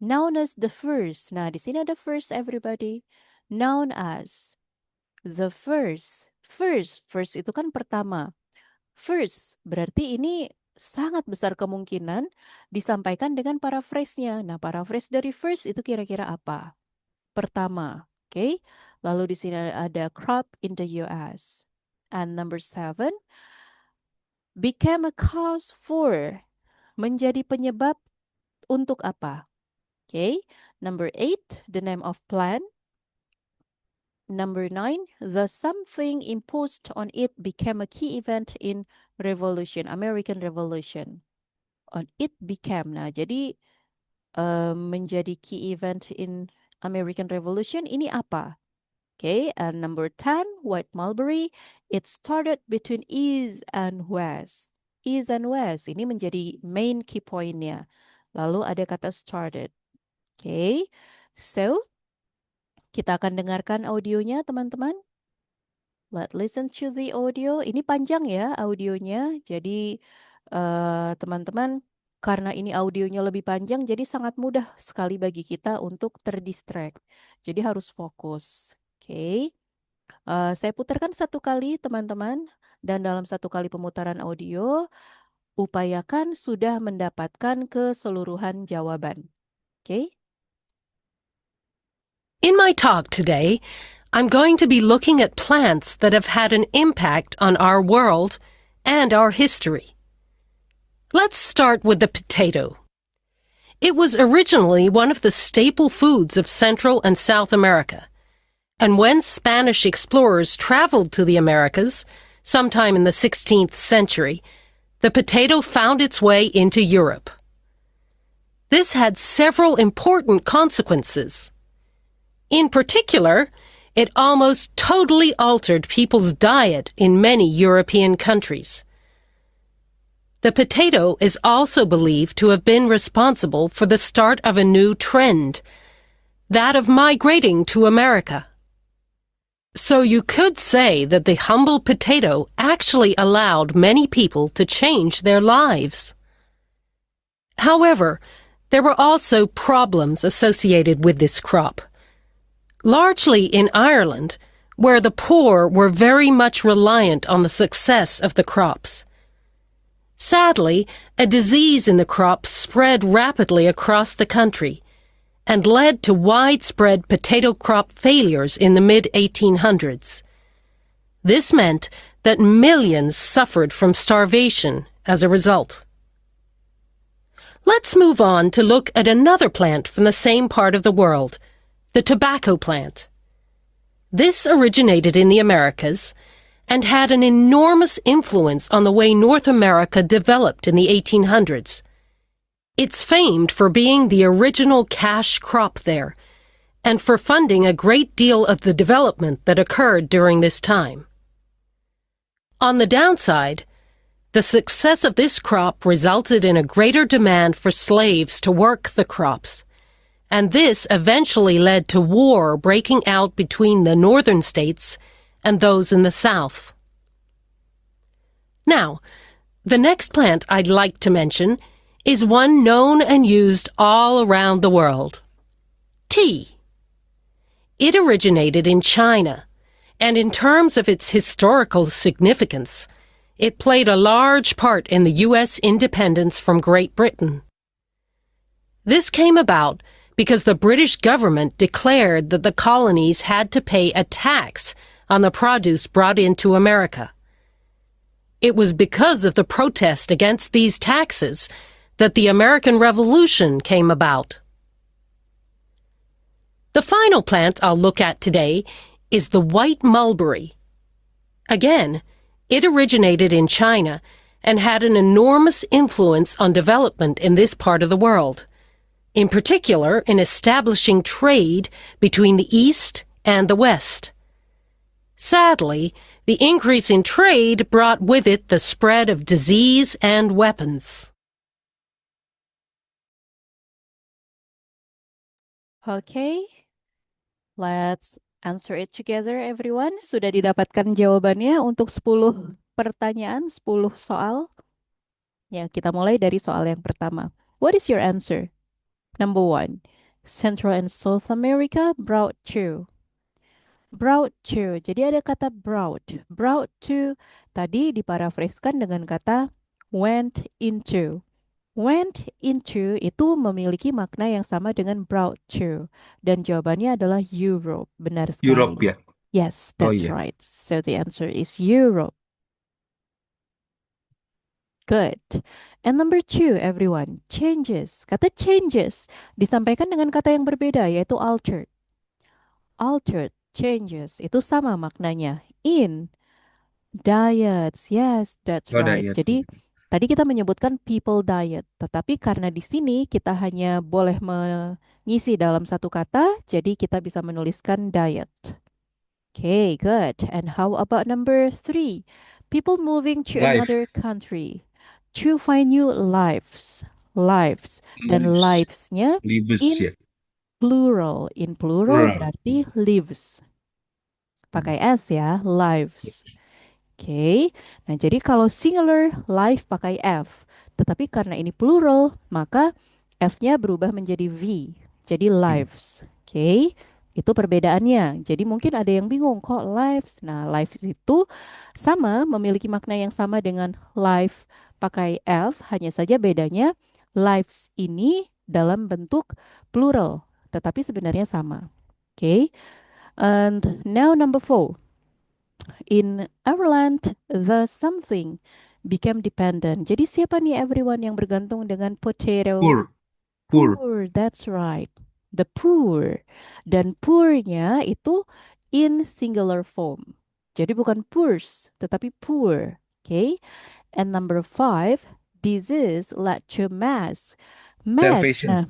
Known as the first. Nah, di sini ada first, everybody. Known as the first. First itu kan pertama. First berarti ini sangat besar kemungkinan disampaikan dengan paraphrase-nya. Nah, paraphrase dari first itu kira-kira apa? Pertama, oke? Lalu di sini ada crop in the US. And number 7, became a cause for, menjadi penyebab untuk apa? Okay. Number 8, the name of plant. Number 9, the something imposed on it became a key event in Revolution, American Revolution. On it became. Nah, jadi menjadi key event in American Revolution ini apa? Okay, and number 10, white mulberry. It started between East and West. East and West ini menjadi main key point-nya. Lalu ada kata started. Okay, so kita akan dengarkan audionya, teman-teman. Let's listen to the audio. Ini panjang ya audionya. Jadi teman-teman, karena ini audionya lebih panjang, jadi sangat mudah sekali bagi kita untuk terdistract. Jadi harus fokus. Oke, saya putarkan satu kali, teman-teman. Dan dalam satu kali pemutaran audio, upayakan sudah mendapatkan keseluruhan jawaban. Oke? In my talk today, I'm going to be looking at plants that have had an impact on our world and our history. Let's start with the potato. It was originally one of the staple foods of Central and South America. And when Spanish explorers traveled to the Americas, sometime in the 16th century, the potato found its way into Europe. This had several important consequences. In particular, it almost totally altered people's diet in many European countries. The potato is also believed to have been responsible for the start of a new trend, that of migrating to America. So you could say that the humble potato actually allowed many people to change their lives. However, there were also problems associated with this crop. Largely in Ireland, where the poor were very much reliant on the success of the crops. Sadly, a disease in the crop spread rapidly across the country and led to widespread potato crop failures in the mid-1800s. This meant that millions suffered from starvation as a result. Let's move on to look at another plant from the same part of the world, the tobacco plant. This originated in the Americas and had an enormous influence on the way North America developed in the 1800s. It's famed for being the original cash crop there, and for funding a great deal of the development that occurred during this time. On the downside, the success of this crop resulted in a greater demand for slaves to work the crops, and this eventually led to war breaking out between the northern states and those in the south. Now, the next plant I'd like to mention is one known and used all around the world. Tea. It originated in China, and in terms of its historical significance, it played a large part in the U.S. independence from Great Britain. This came about because the British government declared that the colonies had to pay a tax on the produce brought into America. It was because of the protest against these taxes that the American Revolution came about. The final plant I'll look at today is the white mulberry. Again, it originated in China and had an enormous influence on development in this part of the world, in particular in establishing trade between the East and the West. Sadly, the increase in trade brought with it the spread of disease and weapons. Okay, let's answer it together everyone. Sudah didapatkan jawabannya untuk 10 pertanyaan, 10 soal? Ya, kita mulai dari soal yang pertama. What is your answer? Number 1. Central and South America brought to. Brought to. Jadi ada kata brought. Brought to tadi diparafraskan dengan kata went into. Went into itu memiliki makna yang sama dengan brought to. Dan jawabannya adalah Europe. Benar sekali. Europe ya. Yes, Oh that's iya. right. So the answer is Europe. Good. And number 2, everyone. Changes. Kata changes disampaikan dengan kata yang berbeda, yaitu altered. Altered, changes. Itu sama maknanya. In, diets. Yes, that's Oh, right. diet. Jadi tadi kita menyebutkan people diet, tetapi karena di sini kita hanya boleh mengisi dalam satu kata, jadi kita bisa menuliskan diet. Okay, good. And how about number 3? People moving to Life. another country to find new lives. Lives. Dan Lives. lives-nya Lives in ya. plural. In plural Plural. berarti lives. Pakai S ya, lives. Oke, nah jadi kalau singular, life pakai F. Tetapi karena ini plural, maka F-nya berubah menjadi V. Jadi lives. Oke, itu perbedaannya. Jadi mungkin ada yang bingung, kok lives? Nah, lives itu sama, memiliki makna yang sama dengan life pakai F. Hanya saja bedanya lives ini dalam bentuk plural. Tetapi sebenarnya sama. Oke, and now number 4. In Ireland, the something became dependent. Jadi siapa nih everyone yang bergantung dengan potato? Poor. Poor. Poor, that's right. The poor. Dan poor-nya itu in singular form. Jadi bukan poors, tetapi poor. Okay? And number 5, disease led to mass. Mass. Starvation. Nah,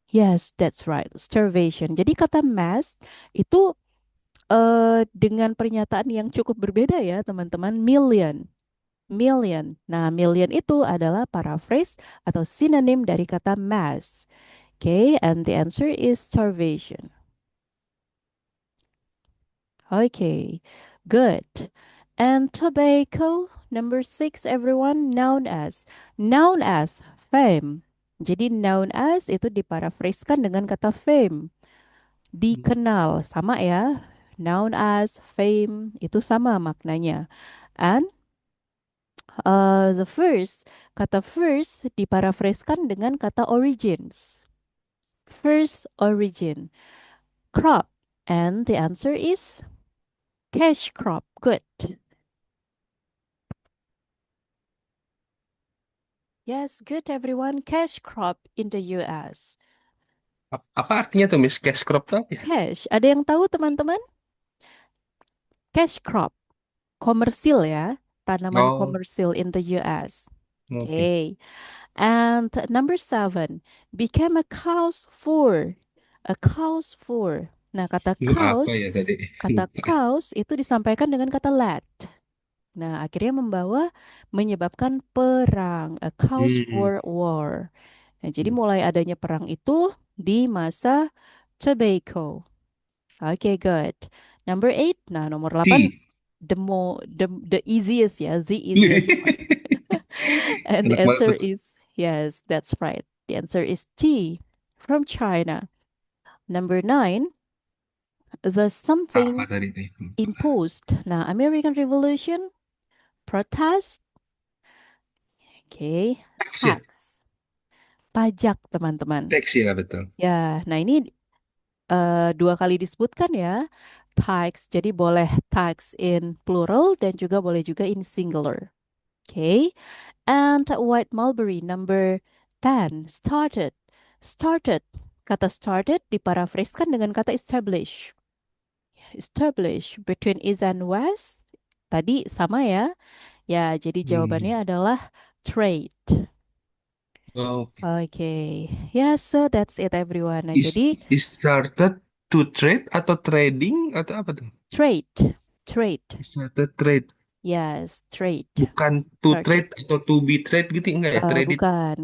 yes, that's right. Starvation. Jadi kata mass itu dengan pernyataan yang cukup berbeda ya teman-teman, million. Million. Nah, million itu adalah paraphrase atau sinonim dari kata mass. Okay, and the answer is starvation. Okay, good. And tobacco, number 6 everyone, known as. Known as, fame. Jadi known as itu diparafrasekan dengan kata fame. Dikenal, sama ya. Known as, fame, itu sama maknanya. And the first, kata first diparafraskan dengan kata origins. First origin. Crop. And the answer is cash crop. Good. Yes, good everyone. Cash crop in the US. Apa artinya tuh Miss? Cash crop tuh apa ya? Cash. Ada yang tahu teman-teman? Cash crop. Komersil ya. Tanaman Oh, komersil in the US. oke. Okay. And number 7, became a cause for. A cause for. Nah, kata Itu apa cause, ya tadi? kata cause itu disampaikan dengan kata led. Nah, akhirnya menyebabkan perang. A cause for war. Nah, jadi mulai adanya perang itu di masa tobacco. Okay, good. Number 8, nah nomor 8, Tea. the easiest ya, the easiest one. And the Enak banget answer tuh. is, yes, that's right. The answer is tea from China. Number 9, the Apa something tadi nih? imposed. Nah, American Revolution, protest, okay, Tax ya? tax. Pajak, teman-teman. Tax ya, betul. Ya, nah ini 2 kali disebutkan ya, tax. Jadi boleh tax in plural dan juga boleh juga in singular. Okay. And White Mulberry, number 10, started. Started. Kata started diparafraskan dengan kata establish. Establish between east and west. Tadi sama ya. Ya, jadi jawabannya adalah trade. Oke. Okay. Yeah, so that's it everyone. Nah, jadi Is started to trade atau trading atau apa tuh? trade. Trade. Bisa trade. Yes, trade. Bukan to Purchase. trade atau to be trade gitu enggak ya? Trade itu. Bukan.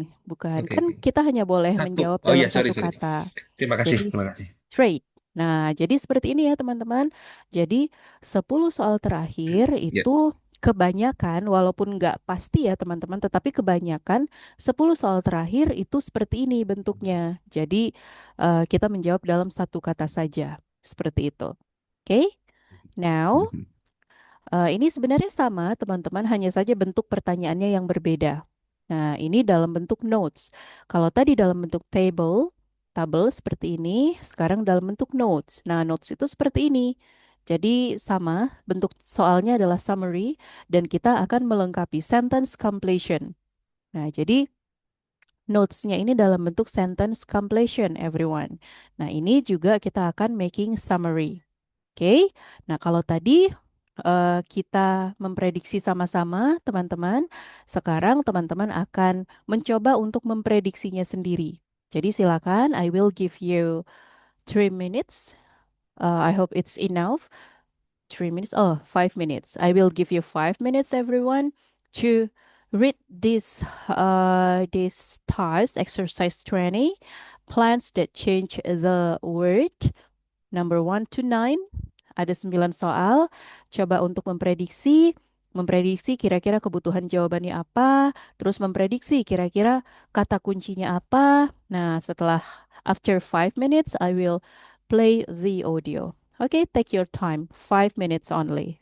Oke, Kan oke. kita hanya boleh Satu. menjawab Oh dalam iya, sorry, satu sorry. kata. Terima kasih, Jadi, terima kasih. trade. Nah, jadi seperti ini ya teman-teman. Jadi 10 soal terakhir Ya. itu kebanyakan, walaupun nggak pasti ya teman-teman, tetapi kebanyakan 10 soal terakhir itu seperti ini bentuknya. Jadi kita menjawab dalam satu kata saja. Seperti itu. Oke? Now, ini sebenarnya sama teman-teman, hanya saja bentuk pertanyaannya yang berbeda. Nah, ini dalam bentuk notes. Kalau tadi dalam bentuk tabel seperti ini, sekarang dalam bentuk notes. Nah, notes itu seperti ini. Jadi sama, bentuk soalnya adalah summary dan kita akan melengkapi sentence completion. Nah, jadi notes-nya ini dalam bentuk sentence completion, everyone. Nah, ini juga kita akan making summary. Oke. Nah, kalau tadi kita memprediksi sama-sama, teman-teman. Sekarang teman-teman akan mencoba untuk memprediksinya sendiri. Jadi silakan, I will give you 3 minutes. I hope it's enough. 3 minutes. Oh, 5 minutes. I will give you 5 minutes, everyone, to read this task, exercise 20, plants that change the word, number 1 to 9. Ada 9 soal. Coba untuk memprediksi kira-kira kebutuhan jawabannya apa, terus memprediksi kira-kira kata kuncinya apa. Nah, setelah after 5 minutes, I will play the audio. Okay, take your time. 5 minutes only.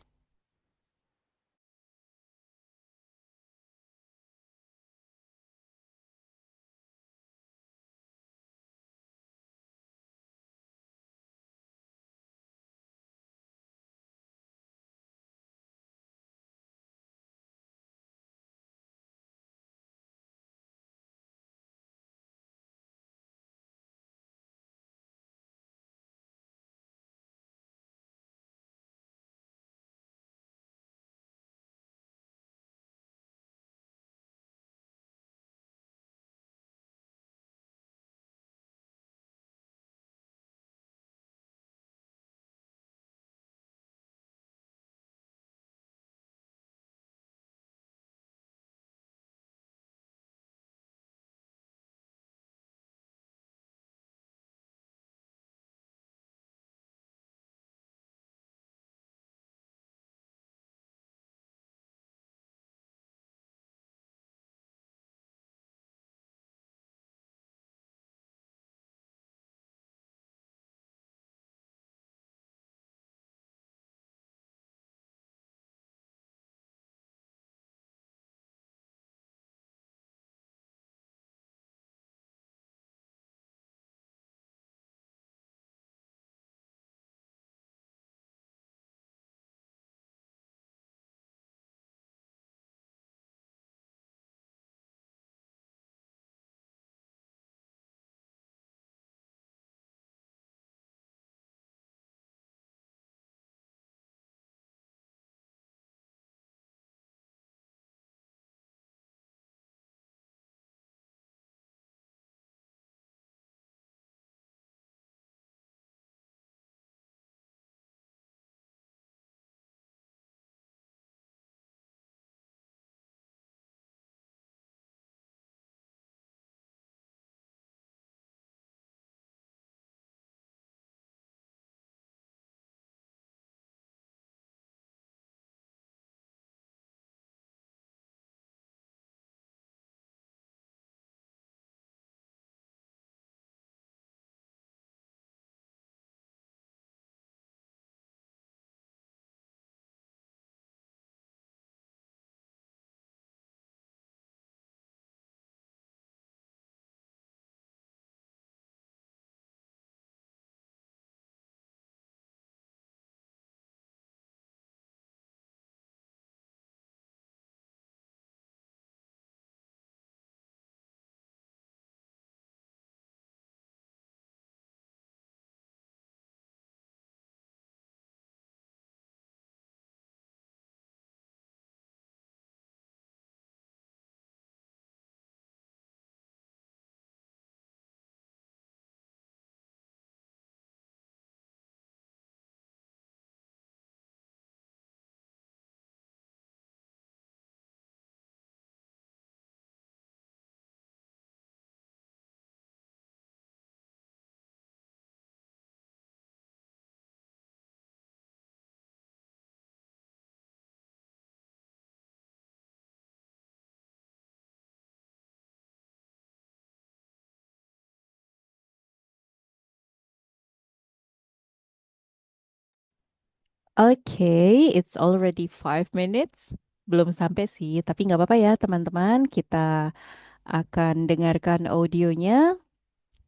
Okay, it's already 5 minutes. Belum sampai sih, tapi nggak apa-apa ya teman-teman. Kita akan dengarkan audionya.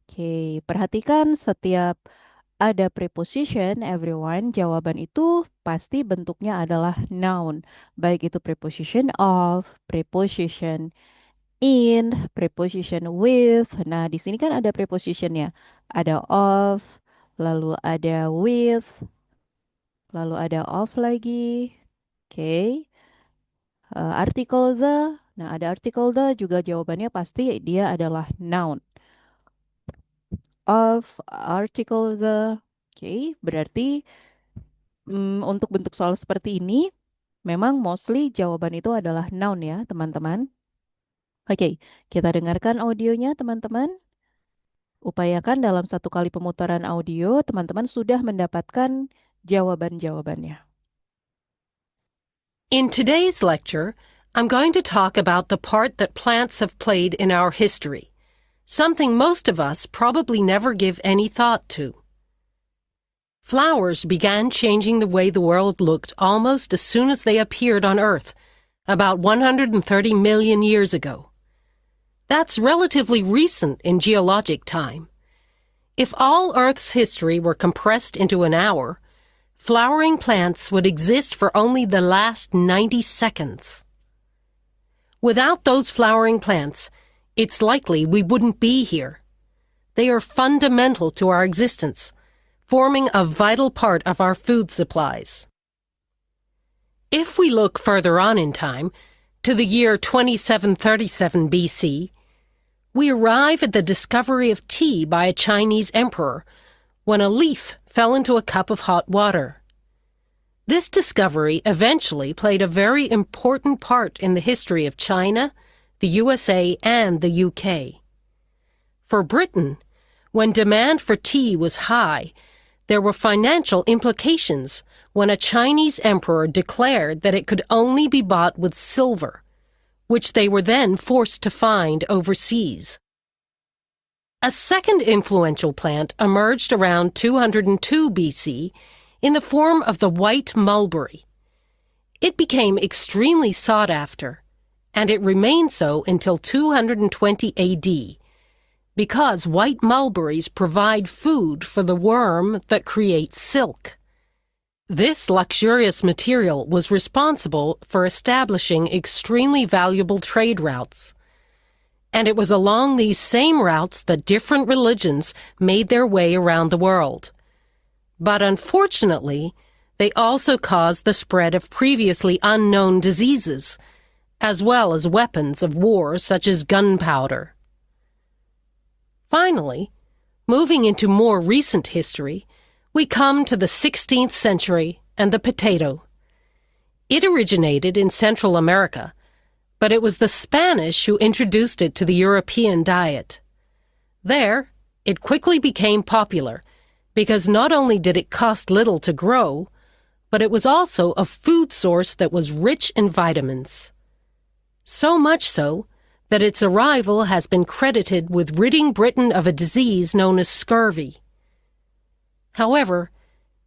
Oke, perhatikan setiap ada preposition, everyone, jawaban itu pasti bentuknya adalah noun. Baik itu preposition of, preposition in, preposition with. Nah, di sini kan ada prepositionnya. Ada of, lalu ada with, lalu ada of lagi. Oke. Artikel the. Nah, ada artikel the juga jawabannya pasti dia adalah noun. Of, article the. Oke, berarti untuk bentuk soal seperti ini, memang mostly jawaban itu adalah noun ya, teman-teman. Oke, kita dengarkan audionya, teman-teman. Upayakan dalam satu kali pemutaran audio, teman-teman sudah mendapatkan jawaban-jawabannya. In today's lecture, I'm going to talk about the part that plants have played in our history, something most of us probably never give any thought to. Flowers began changing the way the world looked almost as soon as they appeared on Earth, about 130 million years ago. That's relatively recent in geologic time. If all Earth's history were compressed into an hour, flowering plants would exist for only the last 90 seconds. Without those flowering plants, it's likely we wouldn't be here. They are fundamental to our existence, forming a vital part of our food supplies. If we look further on in time, to the year 2737 BC, we arrive at the discovery of tea by a Chinese emperor when a leaf fell into a cup of hot water. This discovery eventually played a very important part in the history of China, the USA, and the UK. For Britain, when demand for tea was high, there were financial implications when a Chinese emperor declared that it could only be bought with silver, which they were then forced to find overseas. A second influential plant emerged around 202 BC in the form of the white mulberry. It became extremely sought after, and it remained so until 220 AD, because white mulberries provide food for the worm that creates silk. This luxurious material was responsible for establishing extremely valuable trade routes. And it was along these same routes that different religions made their way around the world. But unfortunately, they also caused the spread of previously unknown diseases, as well as weapons of war such as gunpowder. Finally, moving into more recent history, we come to the 16th century and the potato. It originated in Central America, but it was the Spanish who introduced it to the European diet. There, it quickly became popular because not only did it cost little to grow, but it was also a food source that was rich in vitamins. So much so that its arrival has been credited with ridding Britain of a disease known as scurvy. However,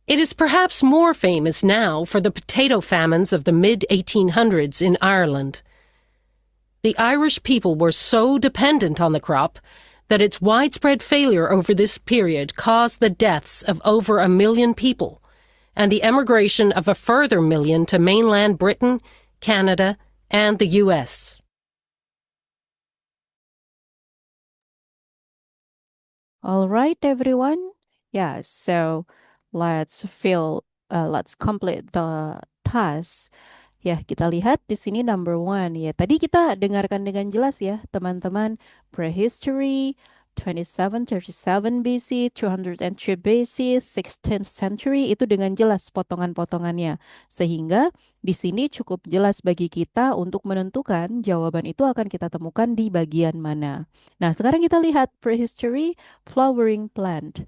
it is perhaps more famous now for the potato famines of the mid-1800s in Ireland. The Irish people were so dependent on the crop that its widespread failure over this period caused the deaths of over 1 million people and the emigration of a further million to mainland Britain, Canada, and the U.S. All right, everyone. Yeah, so let's complete the task. Ya, kita lihat di sini number 1. Ya, tadi kita dengarkan dengan jelas ya, teman-teman. Prehistory, 2737 BC, 202 BC, 16th century, itu dengan jelas potongan-potongannya. Sehingga di sini cukup jelas bagi kita untuk menentukan jawaban itu akan kita temukan di bagian mana. Nah, sekarang kita lihat prehistory, flowering plant.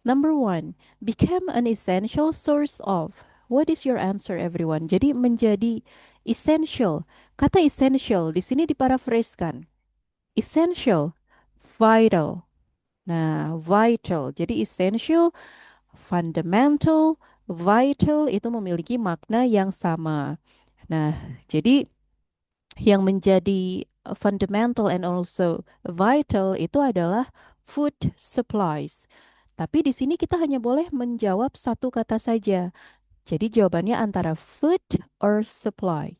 Number 1, became an essential source of. What is your answer, everyone? Jadi menjadi essential. Kata essential di sini diparafraskan. Essential, vital. Nah, vital. Jadi essential, fundamental, vital itu memiliki makna yang sama. Nah, jadi yang menjadi fundamental and also vital itu adalah food supplies. Tapi di sini kita hanya boleh menjawab satu kata saja. Jadi jawabannya antara food or supply.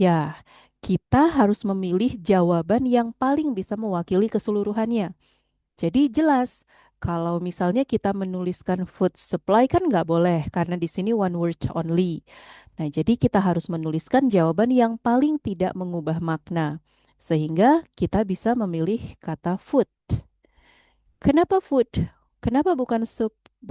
Ya, kita harus memilih jawaban yang paling bisa mewakili keseluruhannya. Jadi jelas, kalau misalnya kita menuliskan food supply kan nggak boleh, karena di sini one word only. Nah, jadi kita harus menuliskan jawaban yang paling tidak mengubah makna, sehingga kita bisa memilih kata food. Kenapa food? Kenapa bukan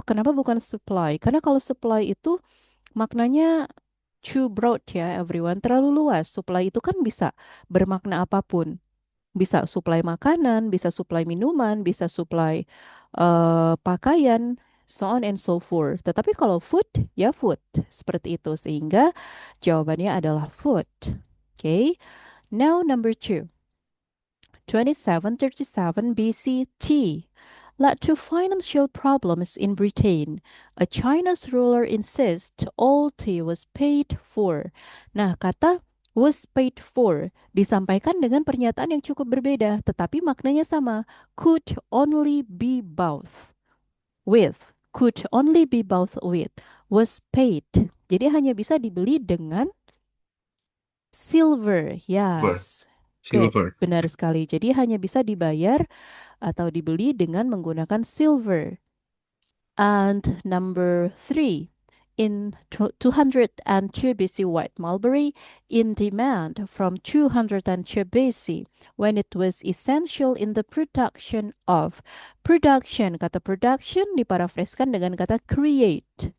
kenapa bukan supply? Karena kalau supply itu maknanya too broad ya everyone, terlalu luas. Supply itu kan bisa bermakna apapun. Bisa supply makanan, bisa supply minuman, bisa supply pakaian, so on and so forth. Tetapi kalau food, ya food. Seperti itu. Sehingga jawabannya adalah food. Okay. Now number 2. 2737 BCT led to financial problems in Britain. A Chinese ruler insists all tea was paid for. Nah, kata was paid for disampaikan dengan pernyataan yang cukup berbeda, tetapi maknanya sama. Could only be bought with. Could only be bought with. Was paid. Jadi hanya bisa dibeli dengan silver. Yes. Good. Silver. Benar sekali. Jadi hanya bisa dibayar atau dibeli dengan menggunakan silver. And number 3, in 202 BC, white mulberry in demand from 202 BC when it was essential in the production of. Production, kata production diparafraskan dengan kata create.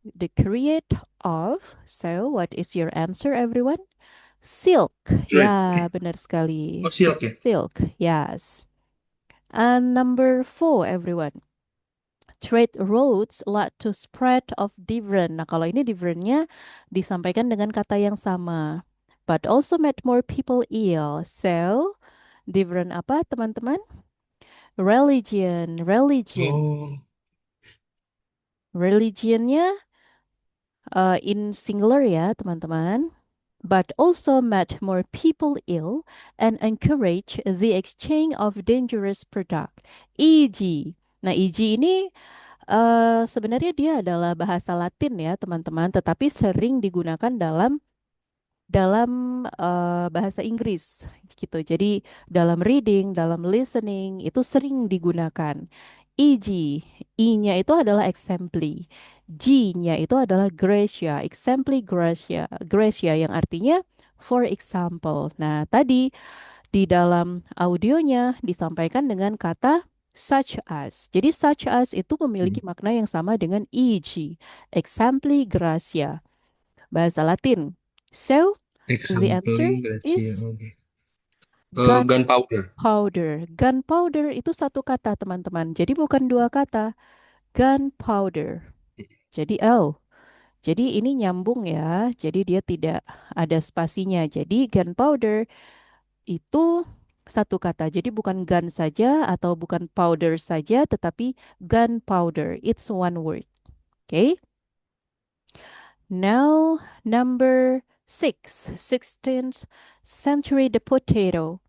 The create of. So what is your answer everyone? Silk. Ya, benar sekali. Oh, silk ya? Silk, yes. And number 4, everyone. Trade routes led to spread of different. Nah, kalau ini differentnya disampaikan dengan kata yang sama. But also made more people ill. So, different apa, teman-teman? Religion. Oh, Religionnya in singular ya, teman-teman. But also made more people ill and encourage the exchange of dangerous product. E.g. Nah, e.g. ini sebenarnya dia adalah bahasa Latin ya, teman-teman, tetapi sering digunakan dalam bahasa Inggris gitu. Jadi dalam reading, dalam listening itu sering digunakan. E.g. I-nya itu adalah exempli. G-nya itu adalah gratia, exempli gratia, gratia yang artinya for example. Nah, tadi di dalam audionya disampaikan dengan kata such as. Jadi such as itu memiliki makna yang sama dengan e.g. Exempli gratia. Bahasa Latin. So, the answer exempli gracia. is Oke. Gunpowder. gunpowder. Gunpowder itu satu kata, teman-teman. Jadi bukan dua kata. Gunpowder. Jadi ini nyambung ya. Jadi dia tidak ada spasinya. Jadi gunpowder itu satu kata. Jadi bukan gun saja atau bukan powder saja, tetapi gunpowder. It's one word. Okay? Now, number 6, 16th century, the potato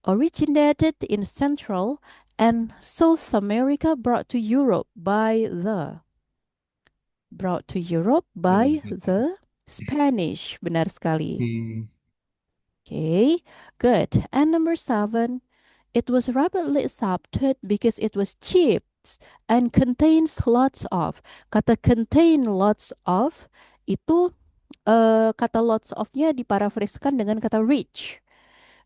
originated in Central and South America, brought to Europe by the Spanish. Benar sekali. Okay, good. And number 7, it was rapidly accepted because it was cheap and contains lots of. Kata contain lots of itu kata lots of-nya diparafraskan dengan kata rich.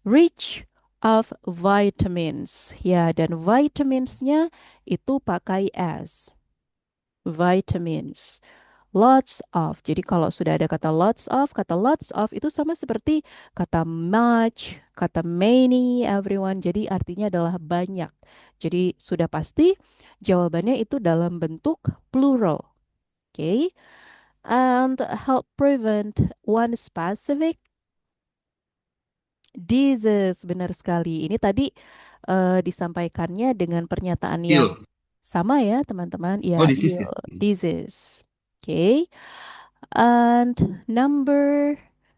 Rich of vitamins. Ya, dan vitaminsnya itu pakai as. Vitamins. Lots of. Jadi kalau sudah ada kata lots of itu sama seperti kata much, kata many, everyone. Jadi artinya adalah banyak. Jadi sudah pasti jawabannya itu dalam bentuk plural. Okay? And help prevent one specific disease. Benar sekali. Ini tadi disampaikannya dengan pernyataan yang sama ya, teman-teman. Ya, Oh, disease ya? disease. Okay. And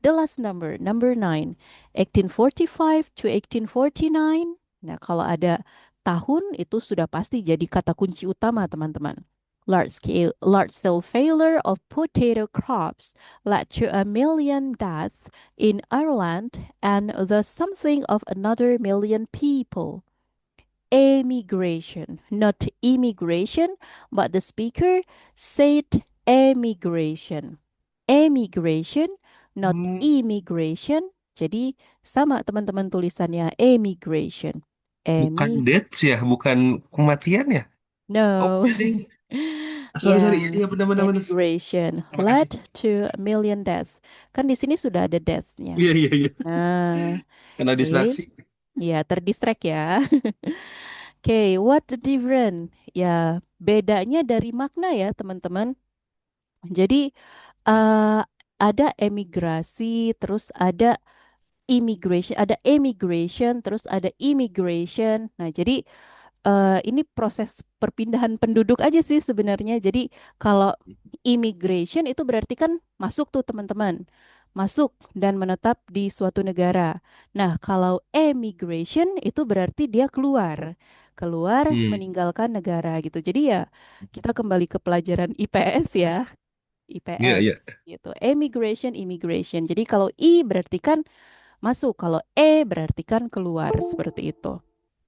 the last number 9, 1845 to 1849. Nah, kalau ada tahun itu sudah pasti jadi kata kunci utama, teman-teman. Large scale failure of potato crops led to 1 million deaths in Ireland and the something of another million people. Emigration, not immigration, but the speaker said emigration. Emigration, not immigration. Jadi sama teman-teman tulisannya emigration. Bukan deaths ya, bukan kematian ya? Oh, No. iya deh. Sorry, Yeah. iya benar-benar. Emigration Terima kasih. led to 1 million deaths. Kan di sini sudah ada deaths-nya. Iya. Nah, Kena oke. distraksi. Ya, terdistract ya. Oke, what the difference? Ya, bedanya dari makna ya, teman-teman. Jadi, ada emigrasi, terus ada emigration, terus ada immigration. Nah, jadi ini proses perpindahan penduduk aja sih sebenarnya. Jadi, kalau immigration itu berarti kan masuk tuh, teman-teman. Masuk dan menetap di suatu negara. Nah, kalau emigration itu berarti dia keluar meninggalkan negara gitu. Jadi ya kita kembali ke pelajaran IPS ya, Iya. IPS gitu. Immigration. Jadi kalau I berarti kan masuk, kalau E berarti kan keluar seperti itu.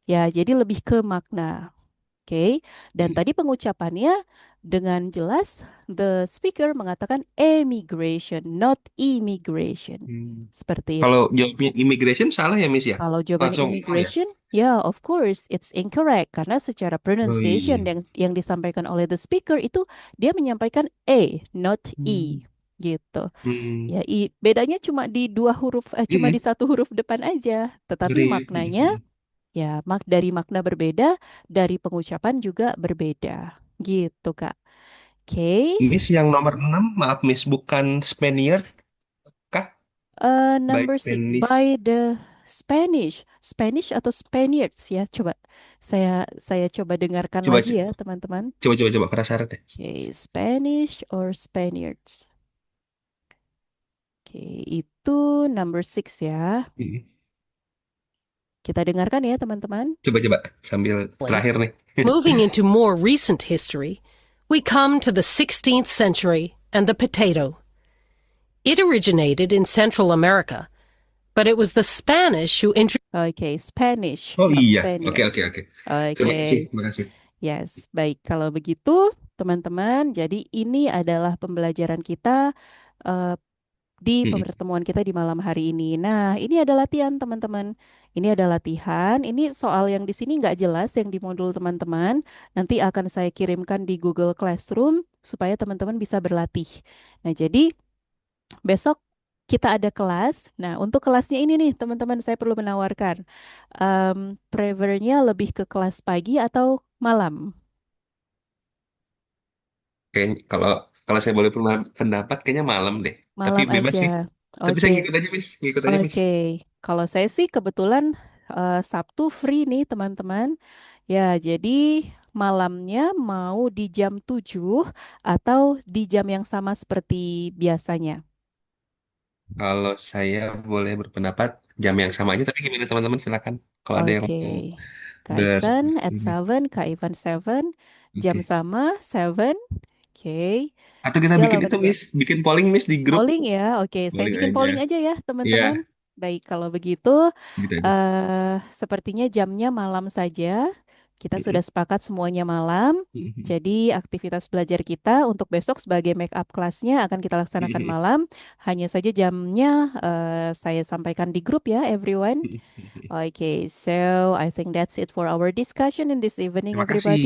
Ya, jadi lebih ke makna. Oke, dan tadi pengucapannya dengan jelas the speaker mengatakan emigration, not immigration. Seperti itu. Kalau jawabnya immigration salah ya, Miss ya? Kalau jawabannya Langsung wrong ya? immigration, ya of course it's incorrect karena secara Oh pronunciation iya. yang disampaikan oleh the speaker itu dia menyampaikan A, not E, gitu. Ya, bedanya cuma di cuma di satu huruf depan aja, tetapi Dari maknanya ya dari makna berbeda, dari pengucapan juga berbeda, gitu Kak. Oke, Miss yang nomor 6, maaf Miss, bukan Spaniard kah? By number 6 Spanish. by the Spanish atau Spaniards ya. Coba saya coba dengarkan Coba lagi ya, teman-teman. coba penasaran deh. Oke, Spanish or Spaniards. Oke, itu number 6 ya. Kita dengarkan ya, teman-teman. Coba sambil terakhir nih. Moving into more recent history, we come to the 16th century and the potato. It originated in Central America, but it was the Spanish who introduced. Oke, Spanish, Oh not iya, Spaniards. oke. Terima kasih. Yes, baik. Kalau begitu, teman-teman, jadi ini adalah pembelajaran kita di pertemuan kita di malam hari ini. Nah, ini ada latihan, teman-teman. Ini ada latihan. Ini soal yang di sini nggak jelas yang di modul teman-teman. Nanti akan saya kirimkan di Google Classroom supaya teman-teman bisa berlatih. Nah, jadi besok kita ada kelas. Nah, untuk kelasnya ini nih, teman-teman, saya perlu menawarkan. Prefernya lebih ke kelas pagi atau malam? Kayaknya kalau saya boleh pendapat kayaknya malam deh. Tapi Malam bebas sih. aja. Tapi saya Oke. ngikut aja, Miss. Kalau saya sih kebetulan Sabtu free nih, teman-teman. Ya, jadi malamnya mau di jam 7 atau di jam yang sama seperti biasanya. Kalau saya boleh berpendapat jam yang sama aja, tapi gimana teman-teman silakan. Kalau ada yang Oke. mau Kak ber Iksan at ini. 7, Kak Ivan 7, jam Oke. sama 7. Oke. Atau kita Ya, bikin lawan itu, dua. Miss, bikin polling Miss di grup. Polling ya, oke. Saya Polling bikin aja. polling aja ya, Iya, teman-teman. Baik, kalau begitu, gitu aja. sepertinya jamnya malam saja. Kita sudah sepakat semuanya malam. Jadi aktivitas belajar kita untuk besok sebagai make up kelasnya akan kita laksanakan malam. Hanya saja jamnya saya sampaikan di grup ya, everyone. Okay, so I think that's it for our discussion in this evening, Terima kasih. everybody.